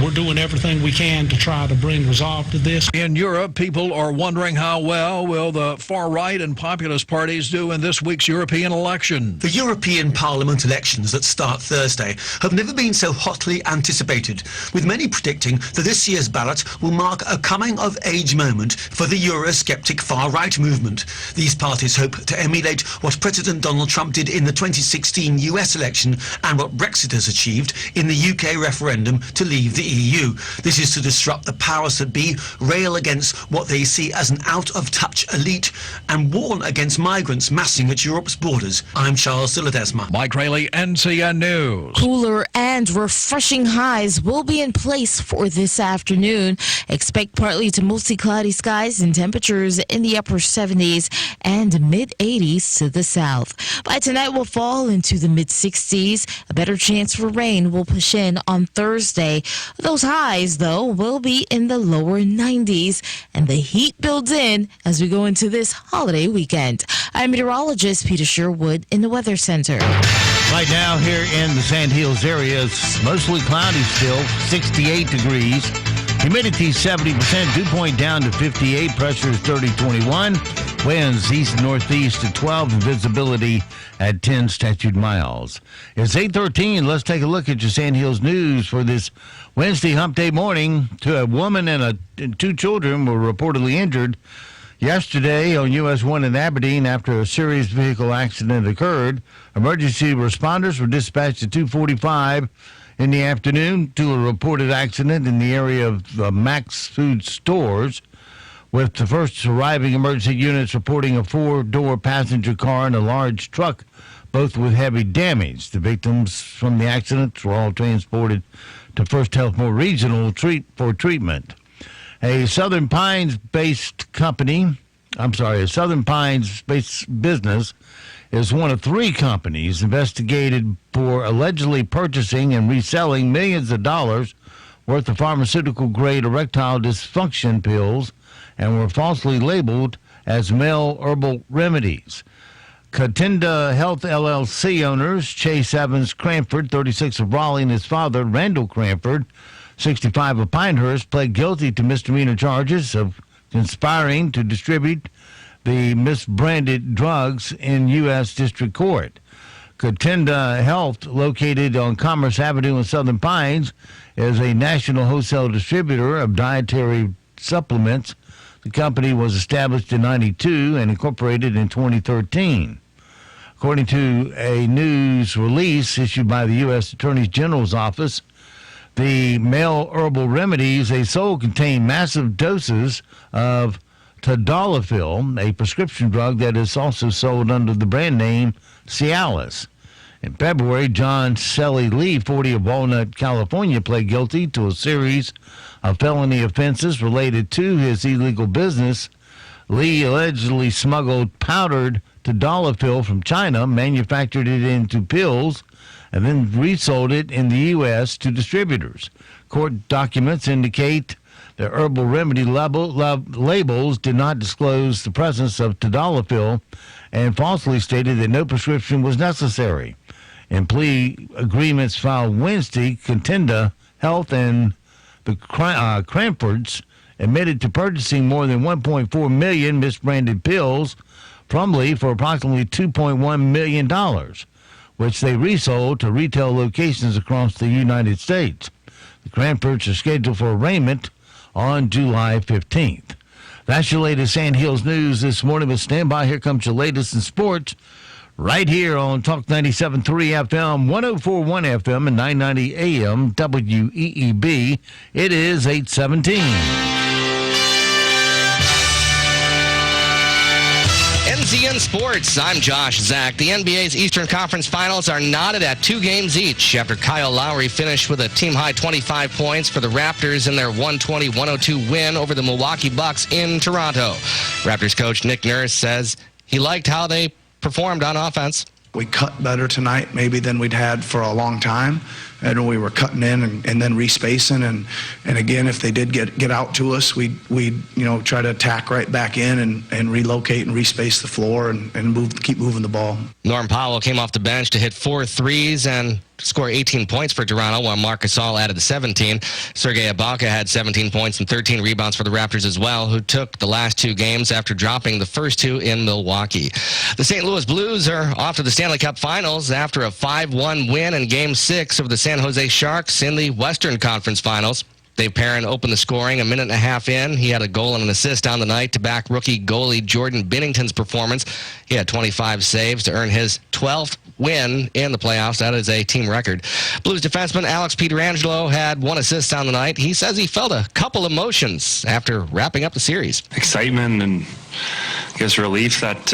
We're doing everything we can to try to bring resolve to this. In Europe, people are wondering how well will the far-right and populist parties do in this week's European election. The European Parliament elections that start Thursday have never been so hotly anticipated, with many predicting that this year's ballot will mark a coming-of-age moment for the Eurosceptic far-right movement. These parties hope to emulate what President Donald Trump did in the 2016 US election and what Brexit has achieved in the UK referendum to leave the EU. This is to disrupt the powers that be, rail against what they see as an out-of-touch elite, and warn against migrants massing at Europe's borders. I'm Charles de Ledesma. Mike Rayleigh, NCN News. Cooler and refreshing highs will be in place for this afternoon. Expect partly to mostly cloudy skies and temperatures in the upper 70s and mid-80s to the south. By tonight, we'll fall into the mid-60s. A better chance for rain will push in on Thursday. Those highs, though, will be in the lower 90s, and the heat builds in as we go into this holiday weekend. I'm meteorologist Peter Sherwood in the Weather Center. Right now here in the Sand Hills area, it's mostly cloudy still, 68 degrees. Humidity 70%, dew point down to 58, pressure is 30-21. Winds east and northeast at 12, and visibility at 10 statute miles. It's 8:13. Let's take a look at your Sand Hills news for this Wednesday hump day morning. A woman and two children were reportedly injured yesterday on US 1 in Aberdeen after a serious vehicle accident occurred. Emergency responders were dispatched at 2:45 in the afternoon to a reported accident in the area of the Max Food Stores, with the first arriving emergency units reporting a four-door passenger car and a large truck, both with heavy damage. The victims from the accident were all transported to First Health More Regional for treatment. A Southern Pines-based business is one of three companies investigated for allegedly purchasing and reselling millions of dollars worth of pharmaceutical-grade erectile dysfunction pills and were falsely labeled as male herbal remedies. Cotinda Health LLC owners Chase Evans Cranford, 36 of Raleigh, and his father, Randall Cranford, 65 of Pinehurst, pled guilty to misdemeanor charges of conspiring to distribute the misbranded drugs in U.S. District Court. Cotinda Health, located on Commerce Avenue in Southern Pines, is a national wholesale distributor of dietary supplements. The company was established in 1992 and incorporated in 2013. According to a news release issued by the U.S. Attorney General's office, the male herbal remedies they sold contain massive doses of tadalafil, a prescription drug that is also sold under the brand name Cialis. In February, John Selly Lee, 40 of Walnut, California, pled guilty to a series of felony offenses related to his illegal business. Lee allegedly smuggled powdered tadalafil from China, manufactured it into pills, and then resold it in the U.S. to distributors. Court documents indicate the herbal remedy labels did not disclose the presence of tadalafil and falsely stated that no prescription was necessary. In plea agreements filed Wednesday, Cotinda Health and the Cranfords admitted to purchasing more than 1.4 million misbranded pills from Lee for approximately $2.1 million, which they resold to retail locations across the United States. The Cranfords are scheduled for arraignment on July 15th. That's your latest Sand Hills news this morning, but stand by. Here comes your latest in sports right here on Talk 97.3 FM, 104.1 FM, and 990 AM WEEB. It is 8:17. NCN Sports, I'm Josh Zach. The NBA's Eastern Conference Finals are knotted at 2 games each after Kyle Lowry finished with a team-high 25 points for the Raptors in their 120-102 win over the Milwaukee Bucks in Toronto. Raptors coach Nick Nurse says he liked how they performed on offense. We cut better tonight maybe than we'd had for a long time. and we were cutting in and then respacing. And again, if they did get out to us, we'd try to attack right back in and relocate and respace the floor and keep moving the ball. Norm Powell came off the bench to hit 4 threes and score 18 points for Toronto, while Marc Gasol added 17. Sergei Ibaka had 17 points and 13 rebounds for the Raptors as well, who took the last 2 games after dropping the first 2 in Milwaukee. The St. Louis Blues are off to the Stanley Cup Finals after a 5-1 win in Game 6 over the San Jose Sharks in the Western Conference Finals. Dave Perrin opened the scoring a minute and a half in. He had a goal and an assist on the night to back rookie goalie Jordan Binnington's performance. He had 25 saves to earn his 12th win in the playoffs. That is a team record. Blues defenseman Alex Pietrangelo had 1 assist on the night. He says he felt a couple emotions after wrapping up the series. Excitement and I guess relief that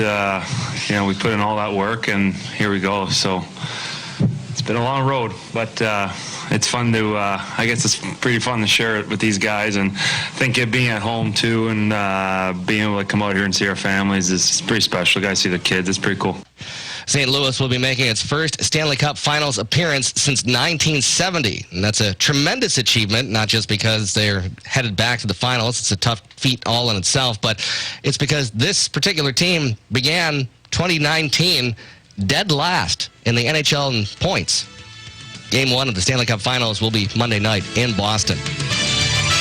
we put in all that work and here we go. So it's been a long road, but it's fun to, I guess it's pretty fun to share it with these guys, and I think it being at home too and being able to come out here and see our families is pretty special. Guys see the kids, it's pretty cool. St. Louis will be making its first Stanley Cup Finals appearance since 1970, and that's a tremendous achievement, not just because they're headed back to the finals. It's a tough feat all in itself, but it's because this particular team began 2019 dead last in the NHL in points. Game 1 of the Stanley Cup Finals will be Monday night in Boston.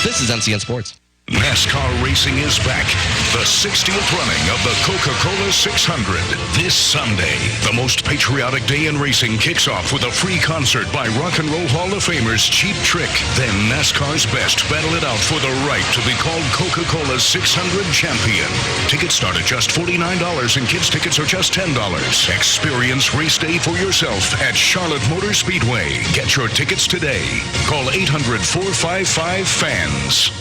This is NCN Sports. NASCAR racing is back. The 60th running of the Coca-Cola 600 this Sunday. The most patriotic day in racing kicks off with a free concert by Rock and Roll Hall of Famers Cheap Trick. Then NASCAR's best battle it out for the right to be called Coca-Cola 600 champion. Tickets start at just $49 and kids tickets are just $10. Experience race day for yourself at Charlotte Motor Speedway. Get your tickets today. Call 800-455-FANS.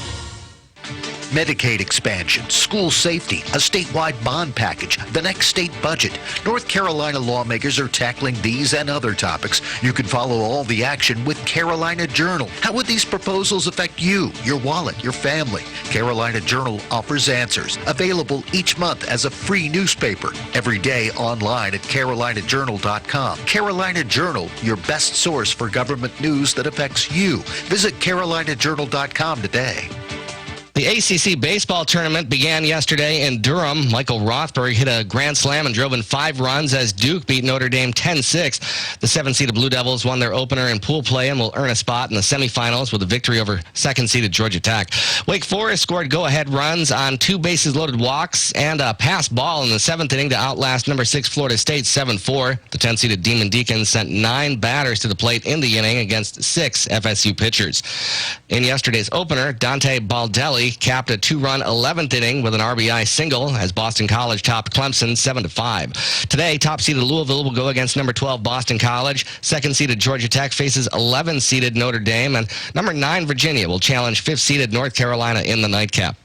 Medicaid expansion, school safety, a statewide bond package, the next state budget. North Carolina lawmakers are tackling these and other topics. You can follow all the action with Carolina Journal. How would these proposals affect you, your wallet, your family? Carolina Journal offers answers. Available each month as a free newspaper. Every day online at carolinajournal.com. Carolina Journal, your best source for government news that affects you. Visit carolinajournal.com today. The ACC baseball tournament began yesterday in Durham. Michael Rothberg hit a grand slam and drove in 5 runs as Duke beat Notre Dame 10-6. The 7-seeded Blue Devils won their opener in pool play and will earn a spot in the semifinals with a victory over 2nd-seeded Georgia Tech. Wake Forest scored go-ahead runs on 2 bases-loaded walks and a pass ball in the 7th inning to outlast number 6 Florida State 7-4. The 10-seeded Demon Deacons sent 9 batters to the plate in the inning against 6 FSU pitchers. In yesterday's opener, Dante Baldelli capped a 2-run 11th inning with an RBI single as Boston College topped Clemson 7-5. Today, top-seeded Louisville will go against number 12 Boston College. 2nd-seeded Georgia Tech faces 11th-seeded Notre Dame, and number 9 Virginia will challenge 5th-seeded North Carolina in the nightcap.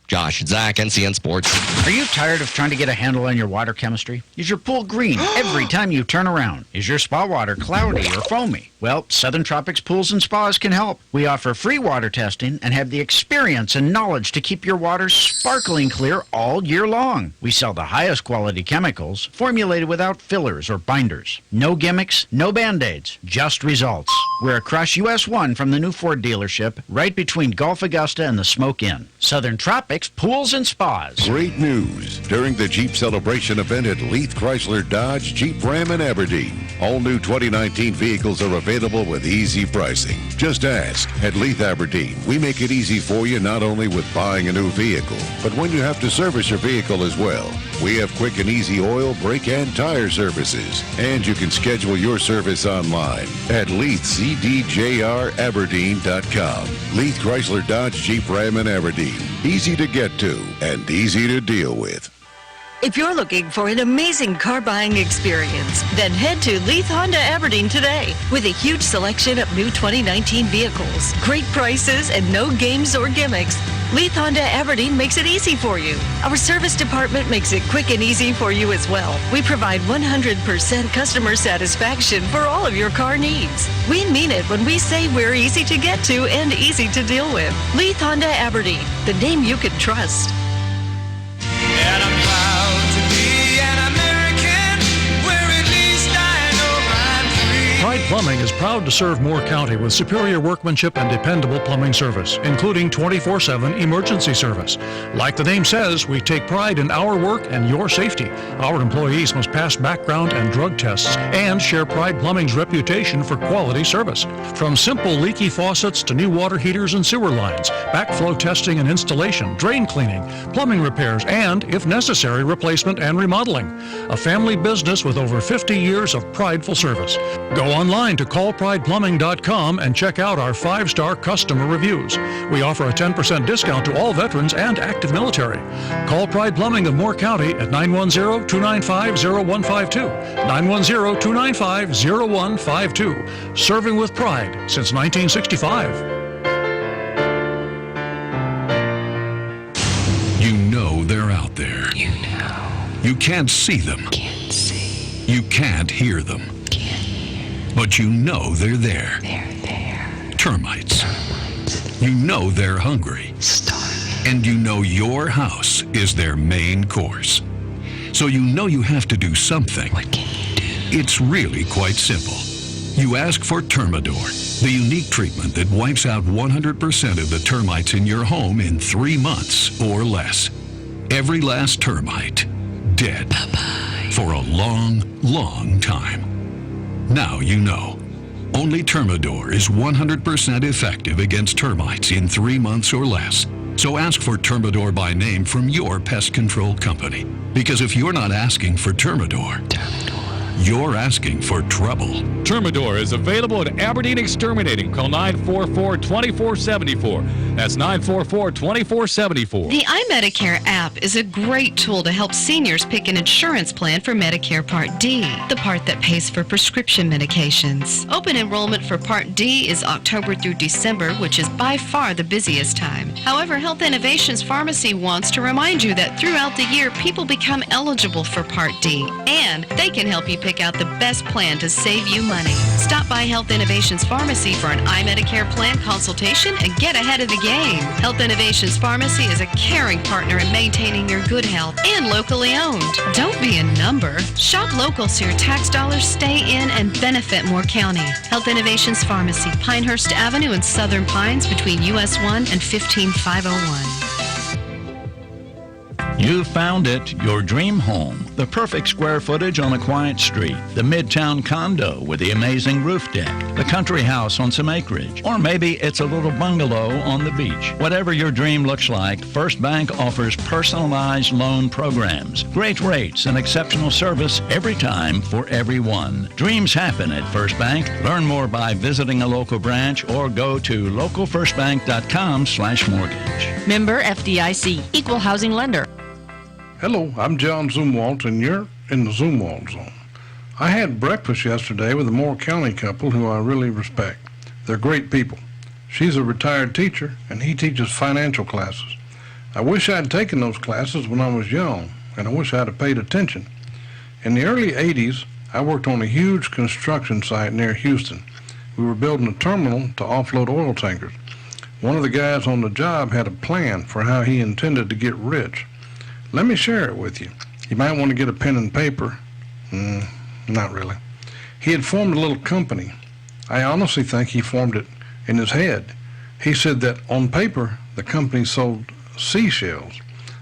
Josh, Zach, NCN Sports. Are you tired of trying to get a handle on your water chemistry? Is your pool green every time you turn around? Is your spa water cloudy or foamy? Well, Southern Tropics Pools and Spas can help. We offer free water testing and have the experience and knowledge to keep your water sparkling clear all year long. We sell the highest quality chemicals, formulated without fillers or binders. No gimmicks, no Band-Aids, just results. We're across US 1 from the new Ford dealership, right between Gulf Augusta and the Smoke Inn. Southern Tropics Pools and Spas. Great news during the Jeep Celebration event at Leith Chrysler Dodge Jeep Ram in Aberdeen. All new 2019 vehicles are available with easy pricing. Just ask. At Leith Aberdeen, we make it easy for you not only with buying a new vehicle, but when you have to service your vehicle as well. We have quick and easy oil, brake, and tire services. And you can schedule your service online at LeithCDJRAberdeen.com. Leith Chrysler Dodge Jeep Ram in Aberdeen. Easy to get to and easy to deal with. If you're looking for an amazing car buying experience, then head to Leith Honda Aberdeen today with a huge selection of new 2019 vehicles, great prices, and no games or gimmicks. Leith Honda Aberdeen makes it easy for you. Our service department makes it quick and easy for you as well. We provide 100% customer satisfaction for all of your car needs. We mean it when we say we're easy to get to and easy to deal with. Leith Honda Aberdeen, the name you can trust. And I'm proud to be an American, where at least I know I'm free. Pride Plumbing is proud to serve Moore County with superior workmanship and dependable plumbing service, including 24/7 emergency service. Like the name says, we take pride in our work and your safety. Our employees must pass background and drug tests and share Pride Plumbing's reputation for quality service. From simple leaky faucets to new water heaters and sewer lines, backflow testing and installation, drain cleaning, plumbing repairs, and, if necessary, replacement and remodeling. A family business with over 50 years of prideful service. Go online to callprideplumbing.com and check out our 5-star customer reviews. We offer a 10% discount to all veterans and active military. Call Pride Plumbing of Moore County at 910-295-0152. 910-295-0152. Serving with pride since 1965. You know they're out there. You know. You can't see them. Can't see. You can't hear them. Can't hear. But you know they're there. They're there. Termites. You know they're hungry. Starving. And you know your house is their main course. So you know you have to do something. What can you do? It's really quite simple. You ask for Termidor, the unique treatment that wipes out 100% of the termites in your home in 3 months or less. Every last termite dead. Bye-bye. For a long, long time. Now you know. Only Termidor is 100% effective against termites in 3 months or less. So ask for Termidor by name from your pest control company. Because if you're not asking for Termidor, you're asking for trouble. Termidor is available at Aberdeen Exterminating. Call 944-2474. That's 944-2474. The iMedicare app is a great tool to help seniors pick an insurance plan for Medicare Part D, the part that pays for prescription medications. Open enrollment for Part D is October through December, which is by far the busiest time. However, Health Innovations Pharmacy wants to remind you that throughout the year, people become eligible for Part D, and they can help you pick out the best plan to save you money. Stop by Health Innovations Pharmacy for an iMedicare plan consultation and get ahead of the game. Health Innovations Pharmacy is a caring partner in maintaining your good health and locally owned. Don't be a number. Shop local so your tax dollars stay in and benefit Moore County. Health Innovations Pharmacy, Pinehurst Avenue in Southern Pines between US 1 and 15501. You found it, your dream home. The perfect square footage on a quiet street. The midtown condo with the amazing roof deck. The country house on some acreage. Or maybe it's a little bungalow on the beach. Whatever your dream looks like, First Bank offers personalized loan programs. Great rates and exceptional service every time for everyone. Dreams happen at First Bank. Learn more by visiting a local branch or go to localfirstbank.com/mortgage. Member FDIC, Equal Housing Lender. Hello, I'm John Zumwalt, and you're in the Zumwalt Zone. I had breakfast yesterday with a Moore County couple who I really respect. They're great people. She's a retired teacher, and he teaches financial classes. I wish I'd taken those classes when I was young, and I wish I'd have paid attention. In the early 80s, I worked on a huge construction site near Houston. We were building a terminal to offload oil tankers. One of the guys on the job had a plan for how he intended to get rich. Let me share it with you. You might want to get a pen and paper. Not really. He had formed a little company. I honestly think he formed it in his head. He said that on paper, the company sold seashells.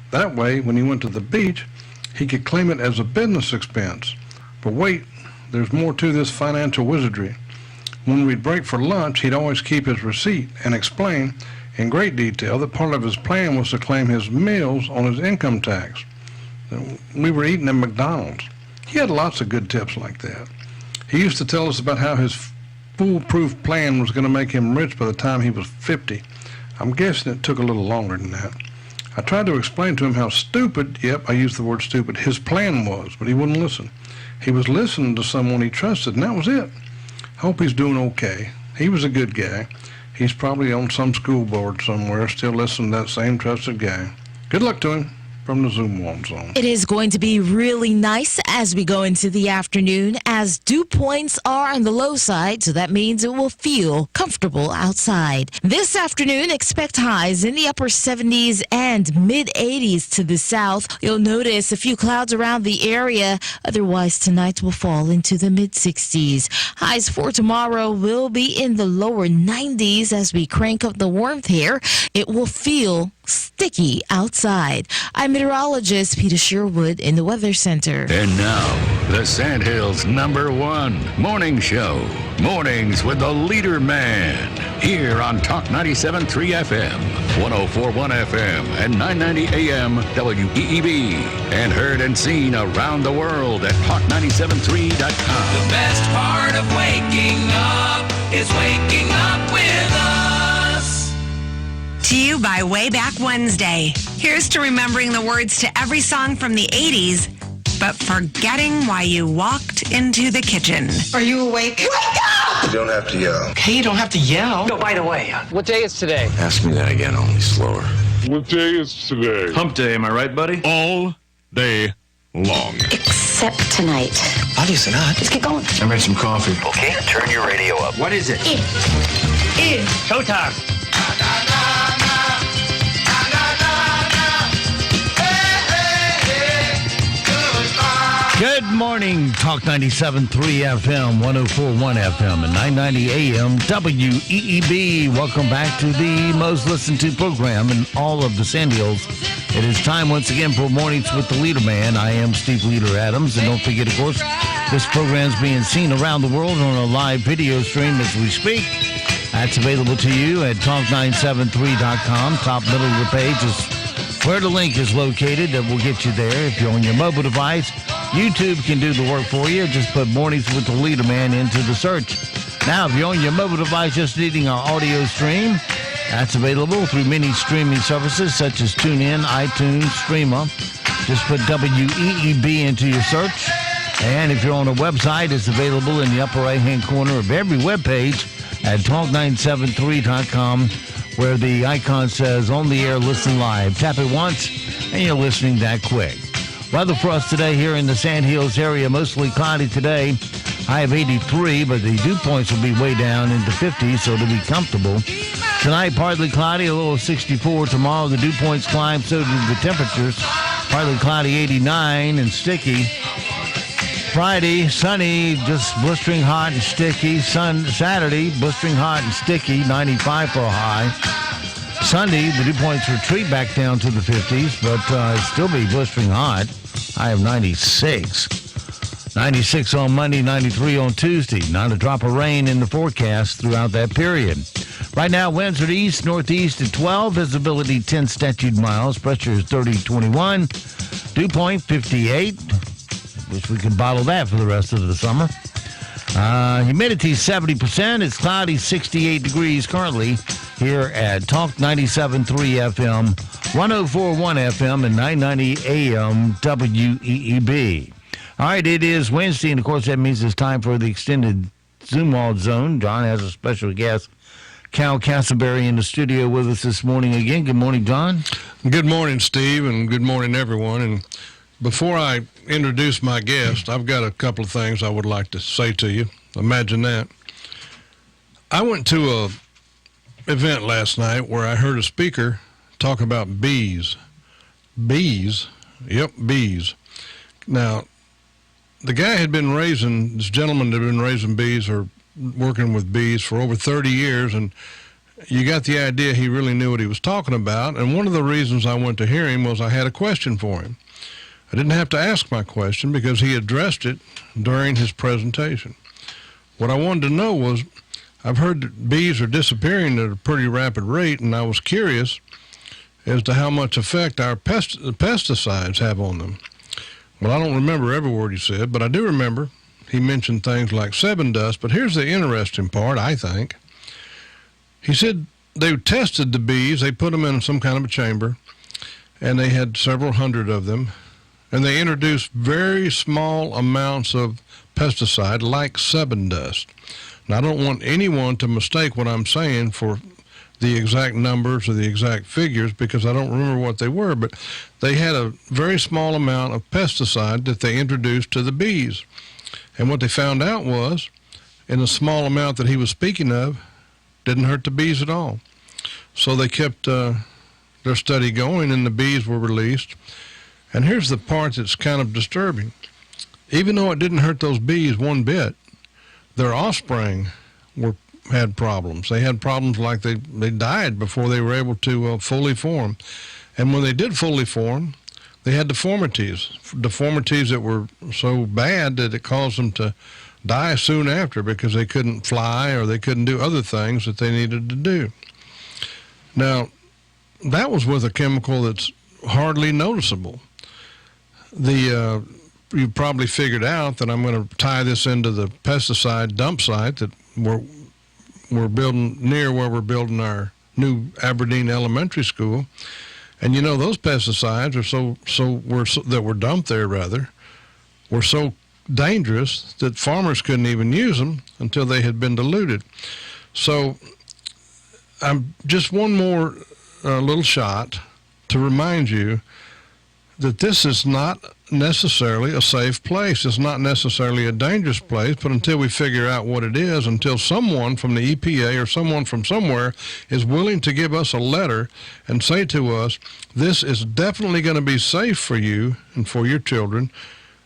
That way, when he went to the beach, he could claim it as a business expense. But wait, there's more to this financial wizardry. When we'd break for lunch, he'd always keep his receipt and explain in great detail that part of his plan was to claim his meals on his income tax. We were eating at McDonald's. He had lots of good tips like that. He used to tell us about how his foolproof plan was going to make him rich by the time he was 50. I'm guessing it took a little longer than that. I tried to explain to him how stupid, yep, I used the word stupid, his plan was, but he wouldn't listen. He was listening to someone he trusted, and that was it. Hope he's doing okay. He was a good guy. He's probably on some school board somewhere, still listening to that same trusted guy. Good luck to him. from the Zoom Wall Zone. It is going to be really nice as we go into the afternoon, as dew points are on the low side, so that means it will feel comfortable outside. This afternoon, expect highs in the upper 70s and mid-80s to the south. You'll notice a few clouds around the area. Otherwise, tonight will fall into the mid-60s. Highs for tomorrow will be in the lower 90s as we crank up the warmth here. It will feel sticky outside. I'm meteorologist Peter Sherwood in the Weather Center. And now, the Sandhills' #1 morning show. Mornings with the Leader Man. Here on Talk 97.3 FM, 104.1 FM, and 990 AM WEEB. And heard and seen around the world at talk973.com. The best part of waking up is waking up with us. To you by Way Back Wednesday. Here's to remembering the words to every song from the 80s, but forgetting why you walked into the kitchen. Are you awake? Wake up! You don't have to yell. Okay, you don't have to yell. Oh, by the way, what day is today? Ask me that again, only slower. What day is today? Hump day, am I right, buddy? All day long. Except tonight. Obviously not. Let's get going. I made some coffee. Okay, turn your radio up. What is it? It. Showtime. Good morning, Talk 97.3 FM, 104.1 FM, and 990 AM WEEB. Welcome back to the most listened to program in all of the Sandhills. It is time once again for Mornings with the Leader Man. I am Steve Leader Adams, and don't forget, of course, this program is being seen around the world on a live video stream as we speak. That's available to you at talk973.com. Top middle of the page is where the link is located. That will get you there. If you're on your mobile device, YouTube can do the work for you. Just put Mornings with the Leader Man into the search. Now, if you're on your mobile device just needing our audio stream, that's available through many streaming services such as TuneIn, iTunes, Streamer. Just put WEEB into your search. And if you're on a website, it's available in the upper right-hand corner of every web page at talk973.com, where the icon says On the Air, Listen Live. Tap it once, and you're listening that quick. Weather for us today here in the Sandhills area, mostly cloudy today. High of 83, but the dew points will be way down into 50, so it'll be comfortable. Tonight, partly cloudy, a low of 64. Tomorrow, the dew points climb, so do the temperatures. Partly cloudy, 89, and sticky. Friday, sunny, just blistering hot and sticky. Saturday, blistering hot and sticky, 95 for a high. Sunday, the dew points retreat back down to the 50s, but still be blistering hot. High of 96. 96 on Monday, 93 on Tuesday. Not a drop of rain in the forecast throughout that period. Right now, winds are east, northeast at 12. Visibility 10 statute miles. Pressure is 30-21. Dew point 58. Wish we could bottle that for the rest of the summer. Humidity 70%. It's cloudy, 68 degrees currently here at Talk 97.3 FM, 104.1 FM, and 990 AM WEEB. All right, it is Wednesday, and of course that means it's time for the extended Zoom Wall Zone. John has a special guest, Cal Castleberry, in the studio with us this morning again. Good morning, John. Good morning, Steve, and good morning, everyone. And before I introduce my guest, I've got a couple of things I would like to say to you. Imagine that. I went to a event last night where I heard a speaker talk about bees. Bees? Yep, bees. Now, the guy this gentleman had been raising bees or working with bees for over 30 years, and you got the idea he really knew what he was talking about. And one of the reasons I went to hear him was I had a question for him. I didn't have to ask my question because he addressed it during his presentation. What I wanted to know was, I've heard that bees are disappearing at a pretty rapid rate, and I was curious as to how much effect our pesticides have on them. Well, I don't remember every word he said, but I do remember he mentioned things like sebum dust. But here's the interesting part, I think. He said they tested the bees, they put them in some kind of a chamber, and they had several hundred of them, and they introduced very small amounts of pesticide like sebum dust. Now, I don't want anyone to mistake what I'm saying for the exact numbers or the exact figures because I don't remember what they were, but they had a very small amount of pesticide that they introduced to the bees. And what they found out was, in the small amount that he was speaking of, didn't hurt the bees at all. So they kept their study going, and the bees were released. And here's the part that's kind of disturbing. Even though it didn't hurt those bees one bit, their offspring had problems. They had problems like they died before they were able to fully form. And when they did fully form, they had deformities that were so bad that it caused them to die soon after because they couldn't fly or they couldn't do other things that they needed to do. Now, that was with a chemical that's hardly noticeable. You probably figured out that I'm going to tie this into the pesticide dump site that we're building near where we're building our new Aberdeen Elementary School. And those pesticides are that were dumped there were so dangerous that farmers couldn't even use them until they had been diluted. So I'm just one more little shot to remind you that this is not necessarily a safe place. It's not necessarily a dangerous place, but until we figure out what it is, until someone from the EPA or someone from somewhere is willing to give us a letter and say to us, this is definitely going to be safe for you and for your children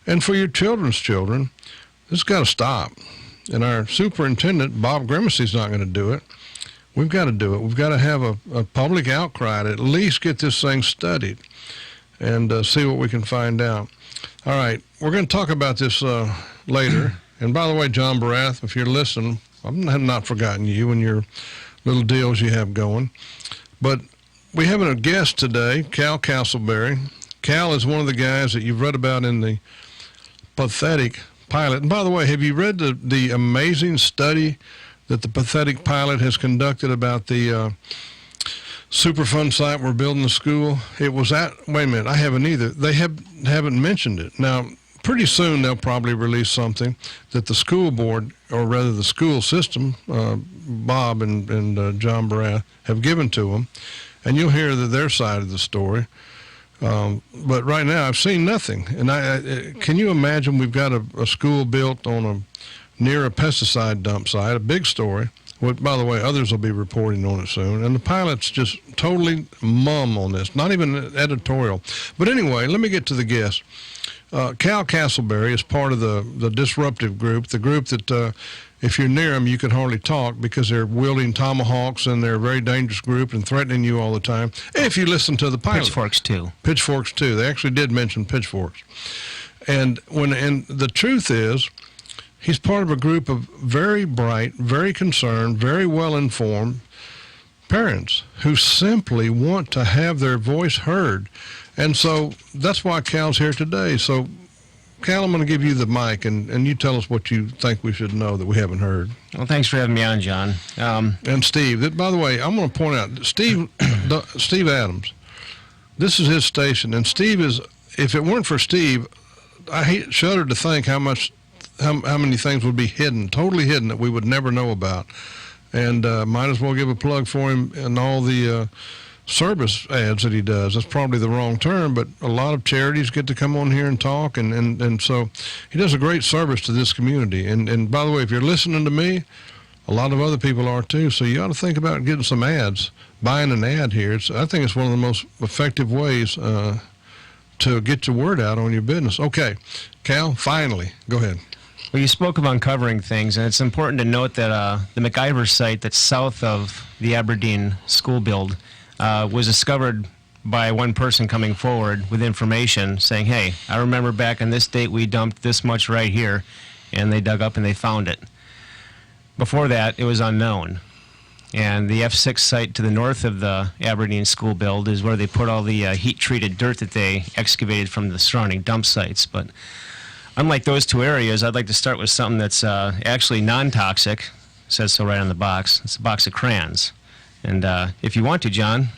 and for your children's children, this has got to stop. And our superintendent, Bob Grimacy's not going to do it. We've got to do it. We've got to have a public outcry to at least get this thing studied and see what we can find out. All right, we're going to talk about this later. And by the way, John Barath, if you're listening, I have not forgotten you and your little deals you have going. But we have a guest today, Cal Castleberry. Cal is one of the guys that you've read about in the Pathetic Pilot. And by the way, have you read the amazing study that the Pathetic Pilot has conducted about the Superfund site we're building the school? It was wait a minute, I haven't either. They haven't mentioned it. Now, pretty soon they'll probably release something that the school board, or rather the school system, Bob and John Barath, have given to them, and you'll hear their side of the story. But right now I've seen nothing. And can you imagine we've got a school built on near a pesticide dump site, a big story. By the way, others will be reporting on it soon. And the pilot's just totally mum on this, not even editorial. But anyway, let me get to the guest. Cal Castleberry is part of the disruptive group, the group that if you're near them, you can hardly talk because they're wielding tomahawks and they're a very dangerous group and threatening you all the time. If you listen to the pilot. Pitchforks, too. Pitchforks, too. They actually did mention pitchforks. And the truth is, he's part of a group of very bright, very concerned, very well-informed parents who simply want to have their voice heard. And so that's why Cal's here today. So, Cal, I'm going to give you the mic, and you tell us what you think we should know that we haven't heard. Well, thanks for having me on, John. And Steve. By the way, I'm going to point out, Steve Adams, this is his station, and Steve is, if it weren't for Steve, I shudder to think how many things would be hidden, totally hidden, that we would never know about. And might as well give a plug for him and all the service ads that he does. That's probably the wrong term, but a lot of charities get to come on here and talk, and so he does a great service to this community. And by the way, if you're listening to me, a lot of other people are too, so you ought to think about getting some ads, buying an ad here. I think it's one of the most effective ways to get your word out on your business. Okay, Cal, finally, go ahead. Well, you spoke of uncovering things, and it's important to note that the McIver site that's south of the Aberdeen school build was discovered by one person coming forward with information saying, hey, I remember back on this date we dumped this much right here, and they dug up and they found it. Before that, it was unknown. And the F6 site to the north of the Aberdeen school build is where they put all the heat-treated dirt that they excavated from the surrounding dump sites. But unlike those two areas, I'd like to start with something that's actually non-toxic. It says so right on the box. It's a box of crayons. And if you want to, John,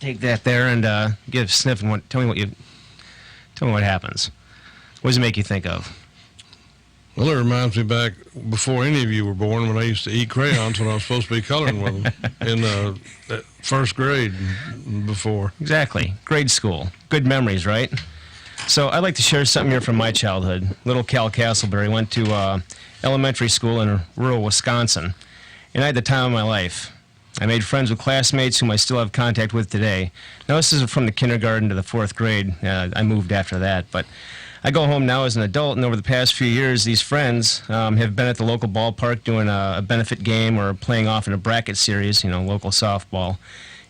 take that there and give a sniff and tell me what happens. What does it make you think of? Well, it reminds me back before any of you were born when I used to eat crayons when I was supposed to be coloring with them in first grade before. Exactly. Grade school. Good memories, right? So I'd like to share something here from my childhood. Little Cal Castleberry went to elementary school in rural Wisconsin, and I had the time of my life. I made friends with classmates whom I still have contact with today. Now, this is from the kindergarten to the 4th grade. I moved after that, but I go home now as an adult, and over the past few years, these friends have been at the local ballpark doing a benefit game or playing off in a bracket series, local softball.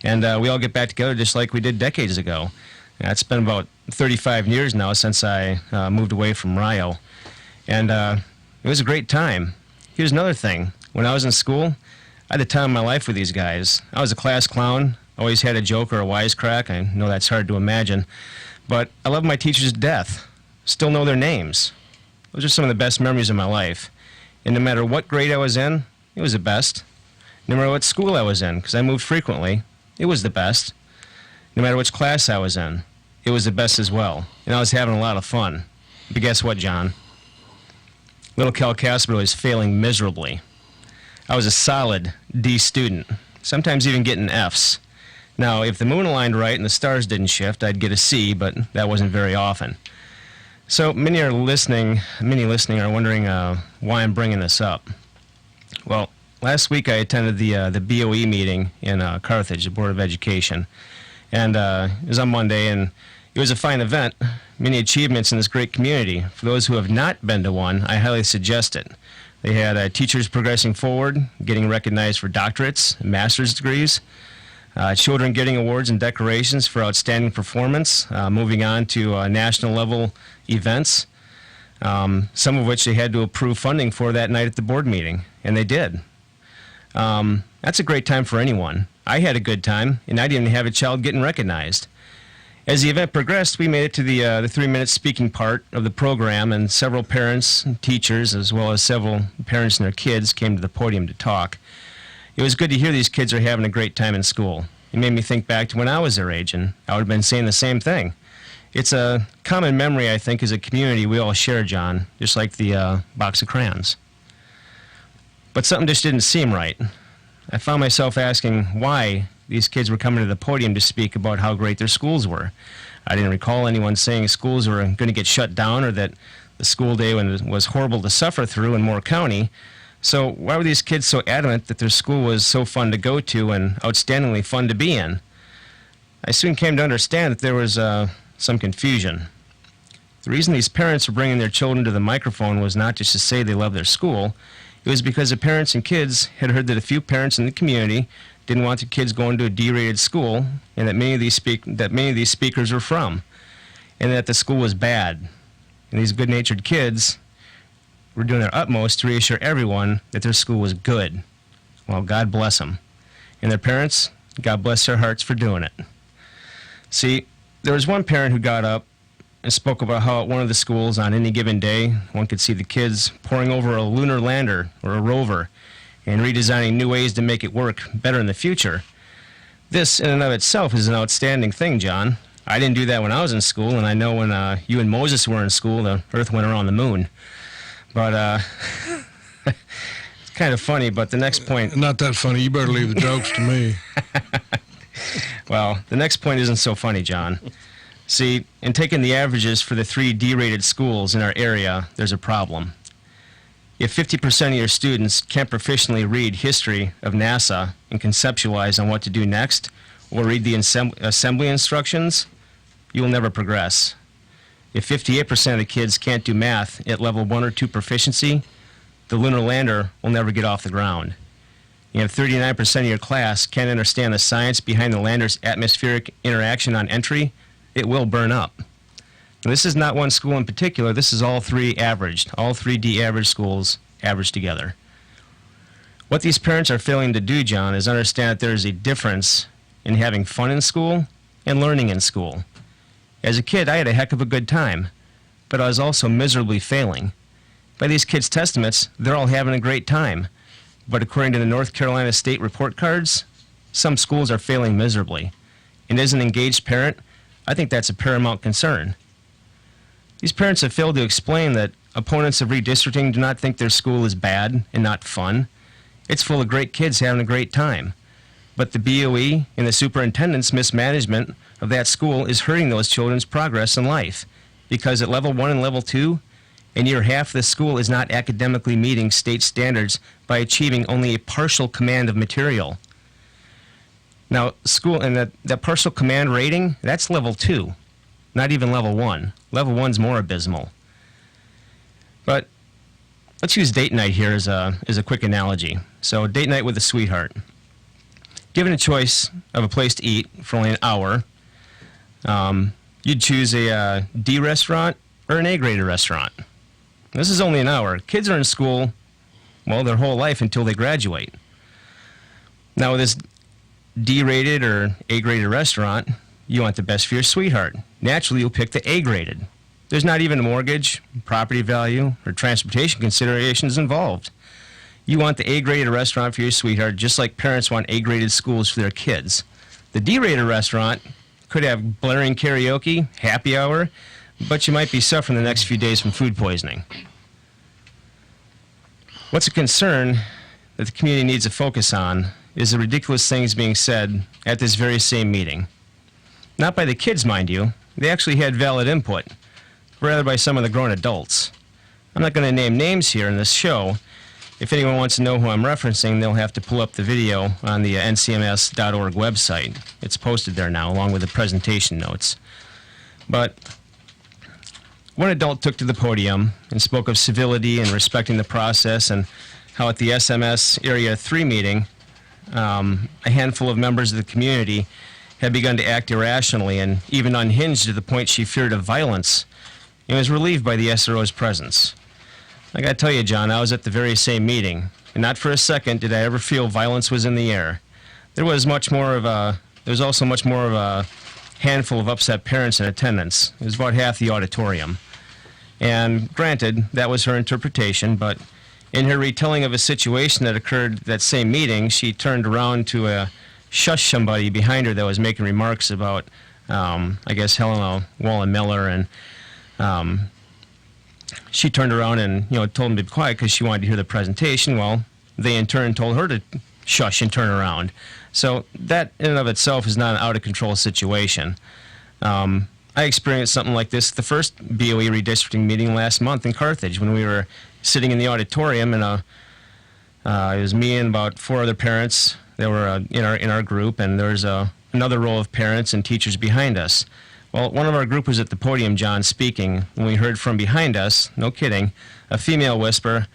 And we all get back together just like we did decades ago. It's been about 35 years now since I moved away from Rio. And it was a great time. Here's another thing. When I was in school, I had the time of my life with these guys. I was a class clown, always had a joke or a wisecrack. I know that's hard to imagine. But I love my teachers to death. Still know their names. Those are some of the best memories of my life. And no matter what grade I was in, it was the best. No matter what school I was in, because I moved frequently, it was the best. No matter which class I was in, it was the best as well. And I was having a lot of fun. But guess what, John? Little Cal Casper was failing miserably. I was a solid D student, sometimes even getting Fs. Now, if the moon aligned right and the stars didn't shift, I'd get a C, but that wasn't very often. So many listening are wondering why I'm bringing this up. Well, last week I attended the BOE meeting in Carthage, the Board of Education. And it was on Monday, and it was a fine event. Many achievements in this great community. For those who have not been to one, I highly suggest it. They had teachers progressing forward, getting recognized for doctorates, master's degrees, children getting awards and decorations for outstanding performance, moving on to national level events, some of which they had to approve funding for that night at the board meeting, and they did. That's a great time for anyone. I had a good time, and I didn't have a child getting recognized. As the event progressed, we made it to the 3-minute speaking part of the program, and several parents and teachers, as well as several parents and their kids, came to the podium to talk. It was good to hear these kids are having a great time in school. It made me think back to when I was their age, and I would have been saying the same thing. It's a common memory, I think, as a community we all share, John, just like the box of crayons. But something just didn't seem right. I found myself asking why these kids were coming to the podium to speak about how great their schools were. I didn't recall anyone saying schools were going to get shut down or that the school day was horrible to suffer through in Moore County. So why were these kids so adamant that their school was so fun to go to and outstandingly fun to be in? I soon came to understand that there was some confusion. The reason these parents were bringing their children to the microphone was not just to say they love their school. It was because the parents and kids had heard that a few parents in the community didn't want their kids going to a D-rated school, and that many of these speakers were from, and that the school was bad. And these good-natured kids were doing their utmost to reassure everyone that their school was good. Well, God bless them. And their parents, God bless their hearts for doing it. See, there was one parent who got up and spoke about how at one of the schools on any given day, one could see the kids poring over a lunar lander or a rover and redesigning new ways to make it work better in the future. This, in and of itself, is an outstanding thing, John. I didn't do that when I was in school, and I know when you and Moses were in school, the Earth went around the moon. But it's kind of funny, but the next point... Not that funny. You better leave the jokes to me. Well, the next point isn't so funny, John. See, in taking the averages for the 3 D-rated schools in our area, there's a problem. If 50% of your students can't proficiently read history of NASA and conceptualize on what to do next, or read the assembly instructions, you will never progress. If 58% of the kids can't do math at level 1 or 2 proficiency, the lunar lander will never get off the ground. And if 39% of your class can't understand the science behind the lander's atmospheric interaction on entry, it will burn up. Now, this is not one school in particular. This is all 3 averaged. All 3 D-average schools averaged together. What these parents are failing to do, John, is understand that there is a difference in having fun in school and learning in school. As a kid, I had a heck of a good time, but I was also miserably failing. By these kids' testaments, they're all having a great time. But according to the North Carolina State report cards, some schools are failing miserably. And as an engaged parent, I think that's a paramount concern. These parents have failed to explain that opponents of redistricting do not think their school is bad and not fun. It's full of great kids having a great time. But the BOE and the superintendent's mismanagement of that school is hurting those children's progress in life. Because at level 1 and level 2, in year half, the school is not academically meeting state standards by achieving only a partial command of material. Now, school and that partial command rating, that's level 2, not even level 1. Level 1's more abysmal. But let's use date night here as a quick analogy. So date night with a sweetheart. Given a choice of a place to eat for only an hour, you'd choose a D restaurant or an A-graded restaurant. This is only an hour. Kids are in school, well, their whole life until they graduate. Now, with this D-rated or A-graded restaurant, you want the best for your sweetheart. Naturally, you'll pick the A-graded. There's not even a mortgage, property value, or transportation considerations involved. You want the A-graded restaurant for your sweetheart, just like parents want A-graded schools for their kids. The D-rated restaurant could have blaring karaoke, happy hour, but you might be suffering the next few days from food poisoning. What's a concern that the community needs to focus on is the ridiculous things being said at this very same meeting. Not by the kids, mind you. They actually had valid input, rather by some of the grown adults. I'm not going to name names here in this show. If anyone wants to know who I'm referencing, they'll have to pull up the video on the ncms.org website. It's posted there now, along with the presentation notes. But one adult took to the podium and spoke of civility and respecting the process, and how at the SMS Area 3 meeting, a handful of members of the community had begun to act irrationally and even unhinged to the point she feared of violence, and was relieved by the SRO's presence. I gotta tell you, John, I was at the very same meeting, and not for a second did I ever feel violence was in the air. There was also much more of a handful of upset parents in attendance. It was about half the auditorium. And granted, that was her interpretation, but in her retelling of a situation that occurred that same meeting, she turned around to shush somebody behind her that was making remarks about, I guess, Helena Wallen Miller, and she turned around and told them to be quiet because she wanted to hear the presentation. Well, they in turn told her to shush and turn around. So that in and of itself is not an out-of-control situation. I experienced something like this at the first BOE redistricting meeting last month in Carthage when we were sitting in the auditorium, and it was me and about 4 other parents that were in our group, and there was another row of parents and teachers behind us. Well, one of our group was at the podium, John, speaking, when we heard from behind us, no kidding, a female whisper,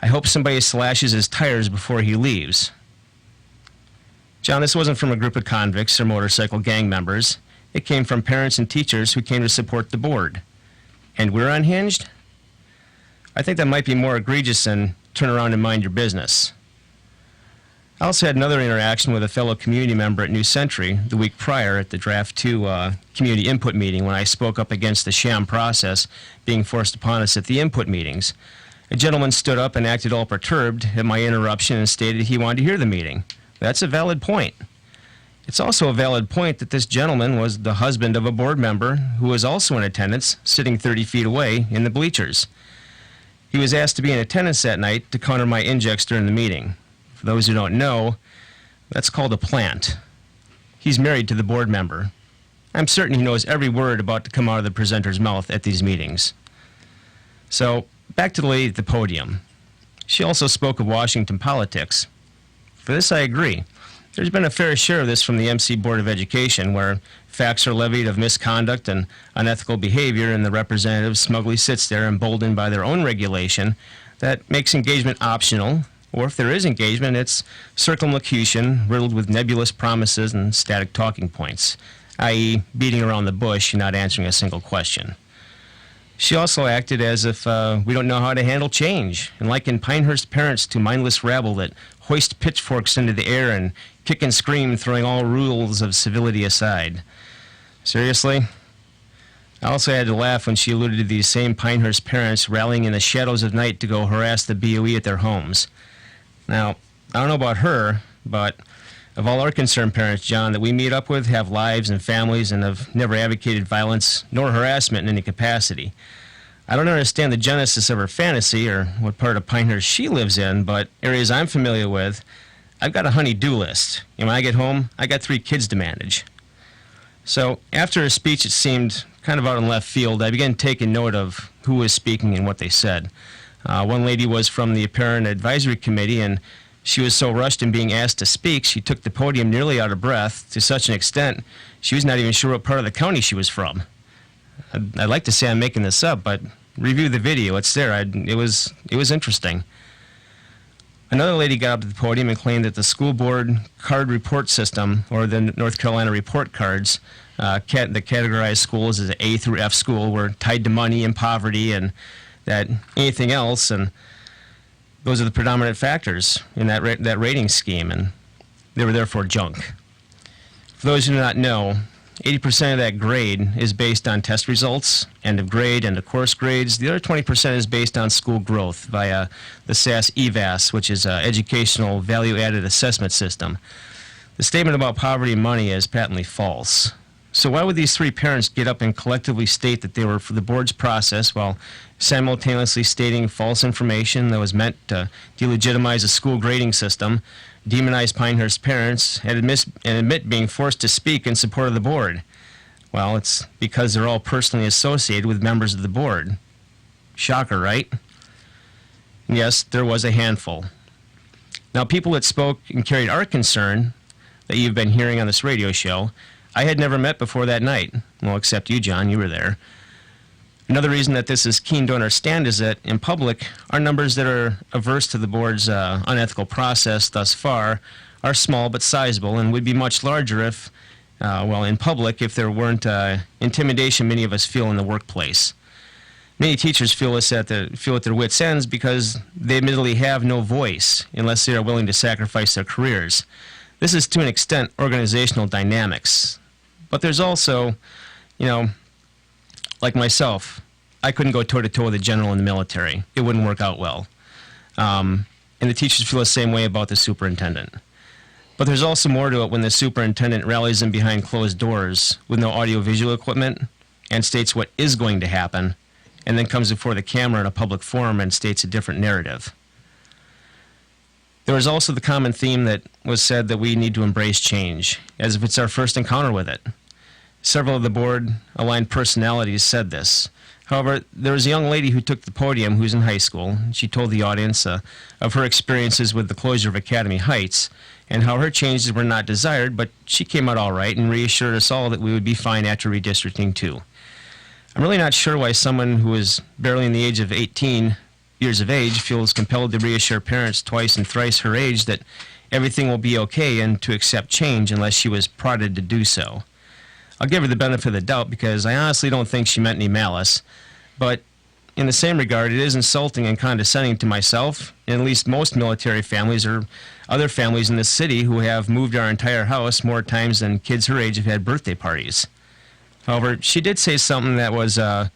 "I hope somebody slashes his tires before he leaves." John, this wasn't from a group of convicts or motorcycle gang members. It came from parents and teachers who came to support the board. And we're unhinged? I think that might be more egregious than turn around and mind your business. I also had another interaction with a fellow community member at New Century the week prior at the Draft 2 community input meeting when I spoke up against the sham process being forced upon us at the input meetings. A gentleman stood up and acted all perturbed at my interruption and stated he wanted to hear the meeting. That's a valid point. It's also a valid point that this gentleman was the husband of a board member who was also in attendance, sitting 30 feet away in the bleachers. He was asked to be in attendance that night to counter my injects during the meeting. For those who don't know, that's called a plant. He's married to the board member. I'm certain he knows every word about to come out of the presenter's mouth at these meetings. So, back to the lady at the podium. She also spoke of Washington politics. For this, I agree. There's been a fair share of this from the MC Board of Education, where facts are levied of misconduct and unethical behavior, and the representative smugly sits there emboldened by their own regulation that makes engagement optional, or if there is engagement, it's circumlocution riddled with nebulous promises and static talking points, i.e. beating around the bush and not answering a single question. She also acted as if we don't know how to handle change, and likened Pinehurst parents to mindless rabble that hoist pitchforks into the air and kick and scream, throwing all rules of civility aside. Seriously? I also had to laugh when she alluded to these same Pinehurst parents rallying in the shadows of night to go harass the BOE at their homes. Now, I don't know about her, but of all our concerned parents, John, that we meet up with have lives and families and have never advocated violence nor harassment in any capacity. I don't understand the genesis of her fantasy or what part of Pinehurst she lives in, but areas I'm familiar with, I've got a honey-do list. And when I get home, I got 3 kids to manage. So after her speech, it seemed kind of out in left field. I began taking note of who was speaking and what they said. One lady was from the Parent Advisory Committee, and she was so rushed in being asked to speak, she took the podium nearly out of breath to such an extent she was not even sure what part of the county she was from. I'd like to say I'm making this up, but review the video. It's there. It was interesting. Another lady got up to the podium and claimed that the school board card report system, or the North Carolina report cards, that categorize schools as an A through F school, were tied to money and poverty and that anything else, and those are the predominant factors in that rating scheme, and they were therefore junk. For those who do not know, 80% of that grade is based on test results, end of grade, end of course grades. The other 20% is based on school growth via the SAS EVAS, which is an educational value-added assessment system. The statement about poverty and money is patently false. So why would these 3 parents get up and collectively state that they were for the board's process while simultaneously stating false information that was meant to delegitimize the school grading system, demonize Pinehurst parents, and admit being forced to speak in support of the board? Well, it's because they're all personally associated with members of the board. Shocker, right? And yes, there was a handful. Now, people that spoke and carried our concern that you've been hearing on this radio show, I had never met before that night. Well, except you, John, you were there. Another reason that this is keen to understand is that in public, our numbers that are averse to the board's unethical process thus far are small but sizable and would be much larger if, in public, if there weren't intimidation many of us feel in the workplace. Many teachers feel at their wits' ends because they admittedly have no voice unless they are willing to sacrifice their careers. This is to an extent organizational dynamics. But there's also, like myself, I couldn't go toe-to-toe with a general in the military. It wouldn't work out well. And the teachers feel the same way about the superintendent. But there's also more to it when the superintendent rallies them behind closed doors with no audio-visual equipment and states what is going to happen, and then comes before the camera in a public forum and states a different narrative. There was also the common theme that was said that we need to embrace change, as if it's our first encounter with it. Several of the board-aligned personalities said this. However, there was a young lady who took the podium who's in high school. She told the audience of her experiences with the closure of Academy Heights and how her changes were not desired, but she came out all right and reassured us all that we would be fine after redistricting too. I'm really not sure why someone who is barely in the age of 18 years of age feels compelled to reassure parents twice and thrice her age that everything will be okay and to accept change unless she was prodded to do so. I'll give her the benefit of the doubt because I honestly don't think she meant any malice, but in the same regard, it is insulting and condescending to myself and at least most military families or other families in this city who have moved our entire house more times than kids her age have had birthday parties. However, she did say something that was that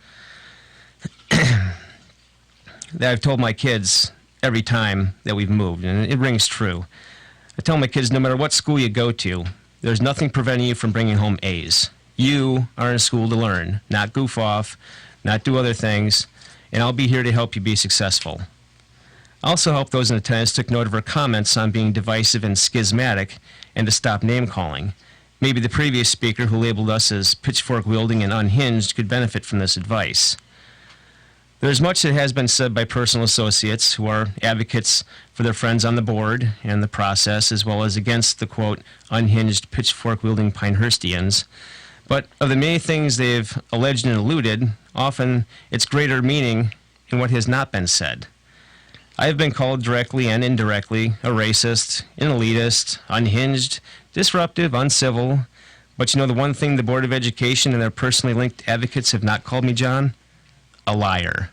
I've told my kids every time that we've moved, and it rings true. I tell my kids, no matter what school you go to, there's nothing preventing you from bringing home A's. You are in school to learn, not goof off, not do other things, and I'll be here to help you be successful. I also hope those in attendance took note of her comments on being divisive and schismatic and to stop name-calling. Maybe the previous speaker who labeled us as pitchfork-wielding and unhinged could benefit from this advice. There's much that has been said by personal associates who are advocates for their friends on the board and the process, as well as against the, quote, unhinged, pitchfork-wielding Pinehurstians. But of the many things they've alleged and alluded, often it's greater meaning in what has not been said. I have been called directly and indirectly a racist, an elitist, unhinged, disruptive, uncivil. But you know the one thing the Board of Education and their personally linked advocates have not called me, John? A liar.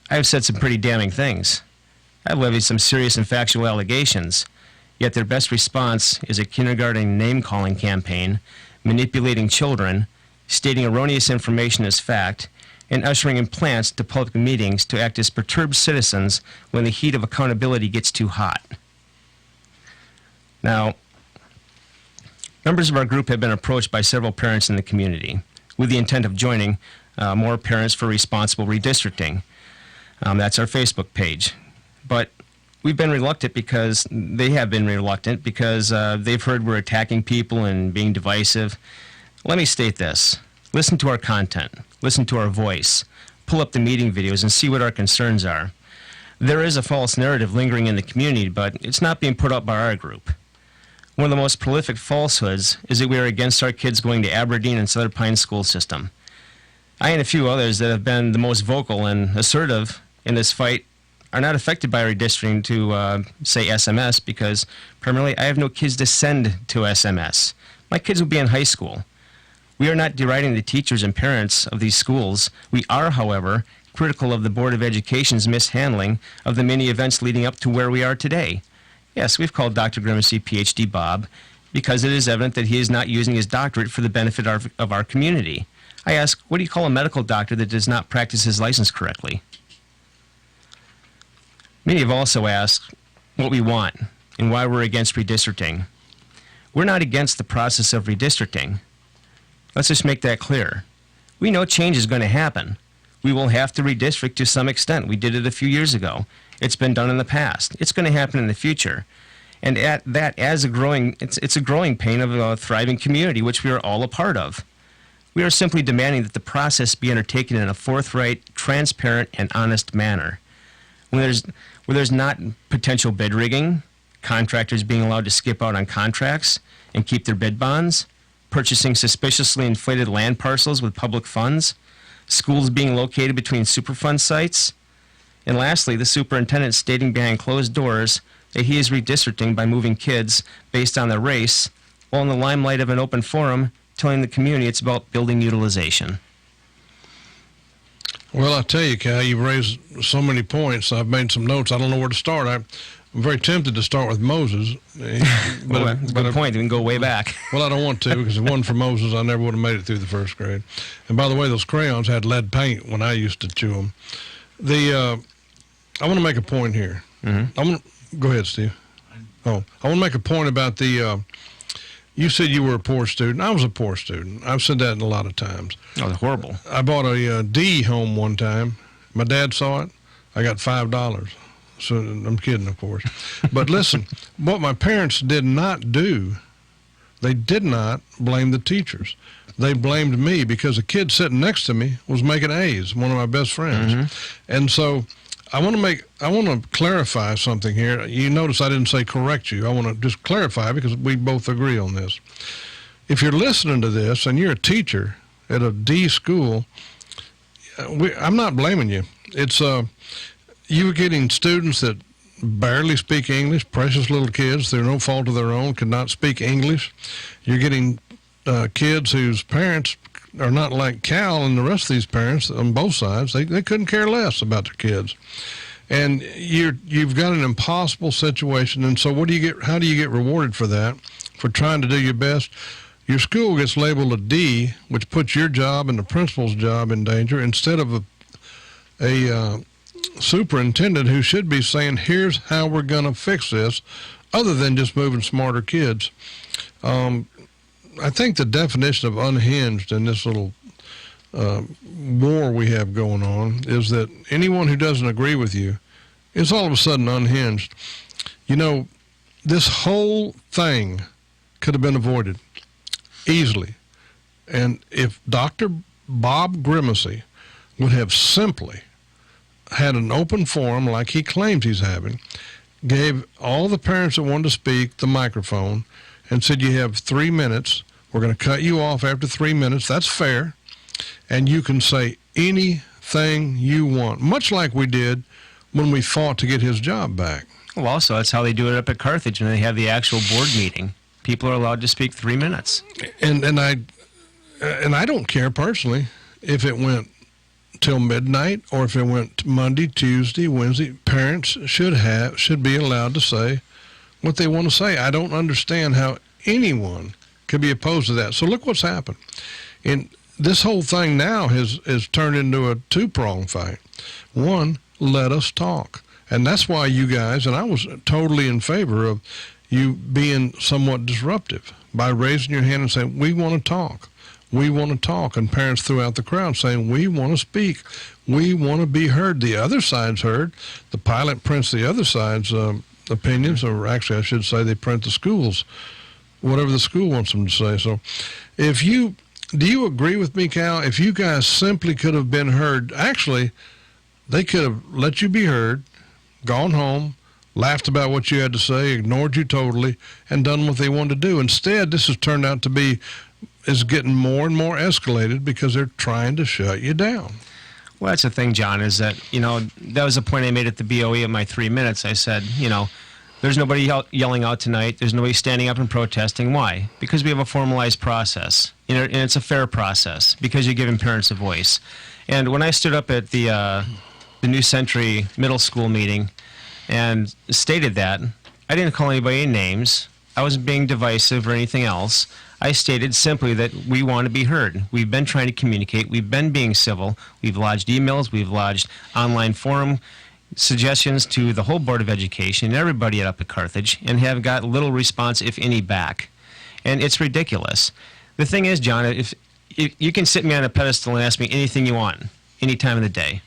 I have said some pretty damning things. I've levied some serious and factual allegations, yet their best response is a kindergarten name-calling campaign, manipulating children, stating erroneous information as fact, and ushering in plants to public meetings to act as perturbed citizens when the heat of accountability gets too hot. Now, members of our group have been approached by several parents in the community with the intent of joining More Parents for Responsible Redistricting. That's our Facebook page. But we've been reluctant because they have been reluctant because they've heard we're attacking people and being divisive. Let me state this. Listen to our content. Listen to our voice. Pull up the meeting videos and see what our concerns are. There is a false narrative lingering in the community, but it's not being put up by our group. One of the most prolific falsehoods is that we are against our kids going to Aberdeen and Southern Pines school system. I and a few others that have been the most vocal and assertive in this fight are not affected by redistricting to, say, SMS, because primarily I have no kids to send to SMS. My kids will be in high school. We are not deriding the teachers and parents of these schools. We are, however, critical of the Board of Education's mishandling of the many events leading up to where we are today. Yes, we've called Dr. Grimacy PhD Bob because it is evident that he is not using his doctorate for the benefit of our community. I ask, what do you call a medical doctor that does not practice his license correctly? Many have also asked what we want and why we're against redistricting. We're not against the process of redistricting. Let's just make that clear. We know change is going to happen. We will have to redistrict to some extent. We did it a few years ago. It's been done in the past. It's going to happen in the future. And at that, as it's a growing pain of a thriving community, which we are all a part of. We are simply demanding that the process be undertaken in a forthright, transparent, and honest manner. Where there's not potential bid rigging, contractors being allowed to skip out on contracts and keep their bid bonds, purchasing suspiciously inflated land parcels with public funds, schools being located between Superfund sites, and lastly, the superintendent stating behind closed doors that he is redistricting by moving kids based on their race, while in the limelight of an open forum, telling the community it's about building utilization. Well, I tell you, Cal, you've raised so many points. I've made some notes. I don't know where to start. I'm very tempted to start with Moses. Good point. We can go way back. Well, I don't want to, because if it wasn't for Moses, I never would have made it through the first grade. And by the way, those crayons had lead paint when I used to chew them. I want to make a point here. Mm-hmm. Go ahead, Steve. I want to make a point about the... You said you were a poor student. I was a poor student. I've said that a lot of times. Oh, horrible. I bought a D home one time. My dad saw it. I got $5. So I'm kidding, of course. But listen, what my parents did not do, they did not blame the teachers. They blamed me because a kid sitting next to me was making A's, one of my best friends. Mm-hmm. And so I want to clarify something here. You notice I didn't say correct you. I want to just clarify because we both agree on this. If you're listening to this and you're a teacher at a D school, I'm not blaming you. It's you're getting students that barely speak English, precious little kids through no fault of their own, could not speak English. You're getting kids whose parents are not like Cal and the rest of these parents on both sides. They couldn't care less about their kids. And you've got an impossible situation. And so how do you get rewarded for that, for trying to do your best? Your school gets labeled a D, which puts your job and the principal's job in danger, instead of a superintendent who should be saying, here's how we're going to fix this, other than just moving smarter kids. I think the definition of unhinged in this little war we have going on is that anyone who doesn't agree with you is all of a sudden unhinged. You know, this whole thing could have been avoided easily. And if Dr. Bob Grimacy would have simply had an open forum like he claims he's having, gave all the parents that wanted to speak the microphone and said, you have 3 minutes. We're going to cut you off after 3 minutes. That's fair. And you can say anything you want, much like we did when we fought to get his job back. Well, also, that's how they do it up at Carthage when they have the actual board meeting. People are allowed to speak 3 minutes. And I don't care personally if it went till midnight or if it went Monday, Tuesday, Wednesday. Parents should be allowed to say what they want to say. I don't understand how anyone could be opposed to that. So look what's happened. And this whole thing now has turned into a two-pronged fight. One, let us talk. And that's why you guys, and I was totally in favor of you being somewhat disruptive by raising your hand and saying, we want to talk. we want to talk, and parents throughout the crowd saying, we want to speak. We want to be heard. The other side's heard. The pilot prints the other side's opinions, or actually I should say they print the school's, whatever the school wants them to say. So do you agree with me, Cal? If you guys simply could have been heard, actually, they could have let you be heard, gone home, laughed about what you had to say, ignored you totally, and done what they wanted to do. Instead, this has turned out to be, is getting more and more escalated because they're trying to shut you down. Well, that's the thing, John, is that, that was a point I made at the BOE at my 3 minutes. I said, there's nobody yelling out tonight. There's nobody standing up and protesting. Why? Because we have a formalized process, and it's a fair process because you're giving parents a voice. And when I stood up at the New Century Middle School meeting and stated that, I didn't call anybody names. I wasn't being divisive or anything else. I stated simply that we want to be heard. We've been trying to communicate. We've been being civil. We've lodged emails. We've lodged online forum suggestions to the whole Board of Education and everybody up at Carthage, and have got little response, if any, back. And it's ridiculous. The thing is, John, if you can sit me on a pedestal and ask me anything you want, any time of the day.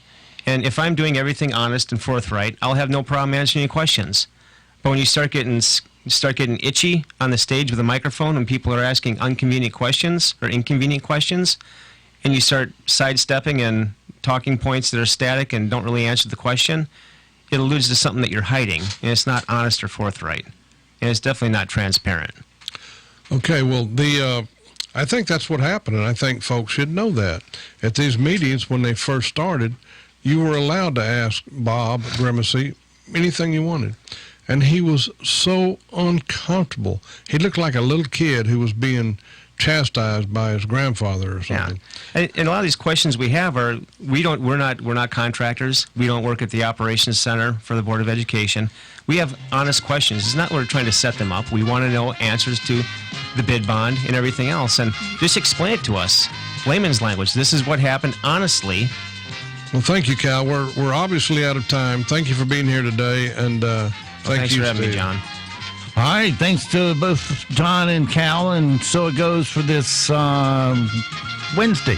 And if I'm doing everything honest and forthright, I'll have no problem answering your questions. But when you start getting itchy on the stage with a microphone and people are asking inconvenient questions, and you start sidestepping and talking points that are static and don't really answer the question, it alludes to something that you're hiding, and it's not honest or forthright, and it's definitely not transparent. Okay, well, I think that's what happened, and I think folks should know that. At these meetings, when they first started, you were allowed to ask Bob Grimacy anything you wanted. And he was so uncomfortable. He looked like a little kid who was being chastised by his grandfather or something. Yeah. And a lot of these questions we have are, we're not contractors. We don't work at the operations center for the Board of Education. We have honest questions. It's not that we're trying to set them up. We want to know answers to the bid bond and everything else. And just explain it to us. Layman's language. This is what happened honestly. Well, thank you, Cal. We're obviously out of time. Thank you for being here today, and thanks for having me, John. All right, thanks to both John and Cal, and so it goes for this Wednesday.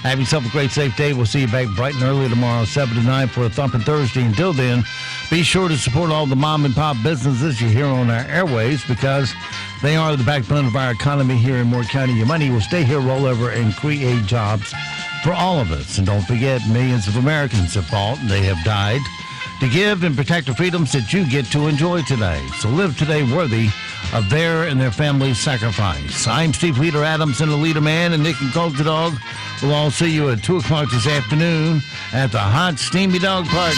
Have yourself a great, safe day. We'll see you back bright and early tomorrow, 7 to 9 for a Thumping Thursday. Until then, be sure to support all the mom and pop businesses you hear on our airways, because they are the backbone of our economy here in Moore County. Your money will stay here, roll over, and create jobs for all of us. And don't forget, millions of Americans have fought and they have died to give and protect the freedoms that you get to enjoy today. So live today worthy of their and their family's sacrifice. I'm Steve Leader Adams and the Leader Man, and Nick and Colt the Dog. We'll all see you at 2 o'clock this afternoon at the Hot Steamy Dog Park.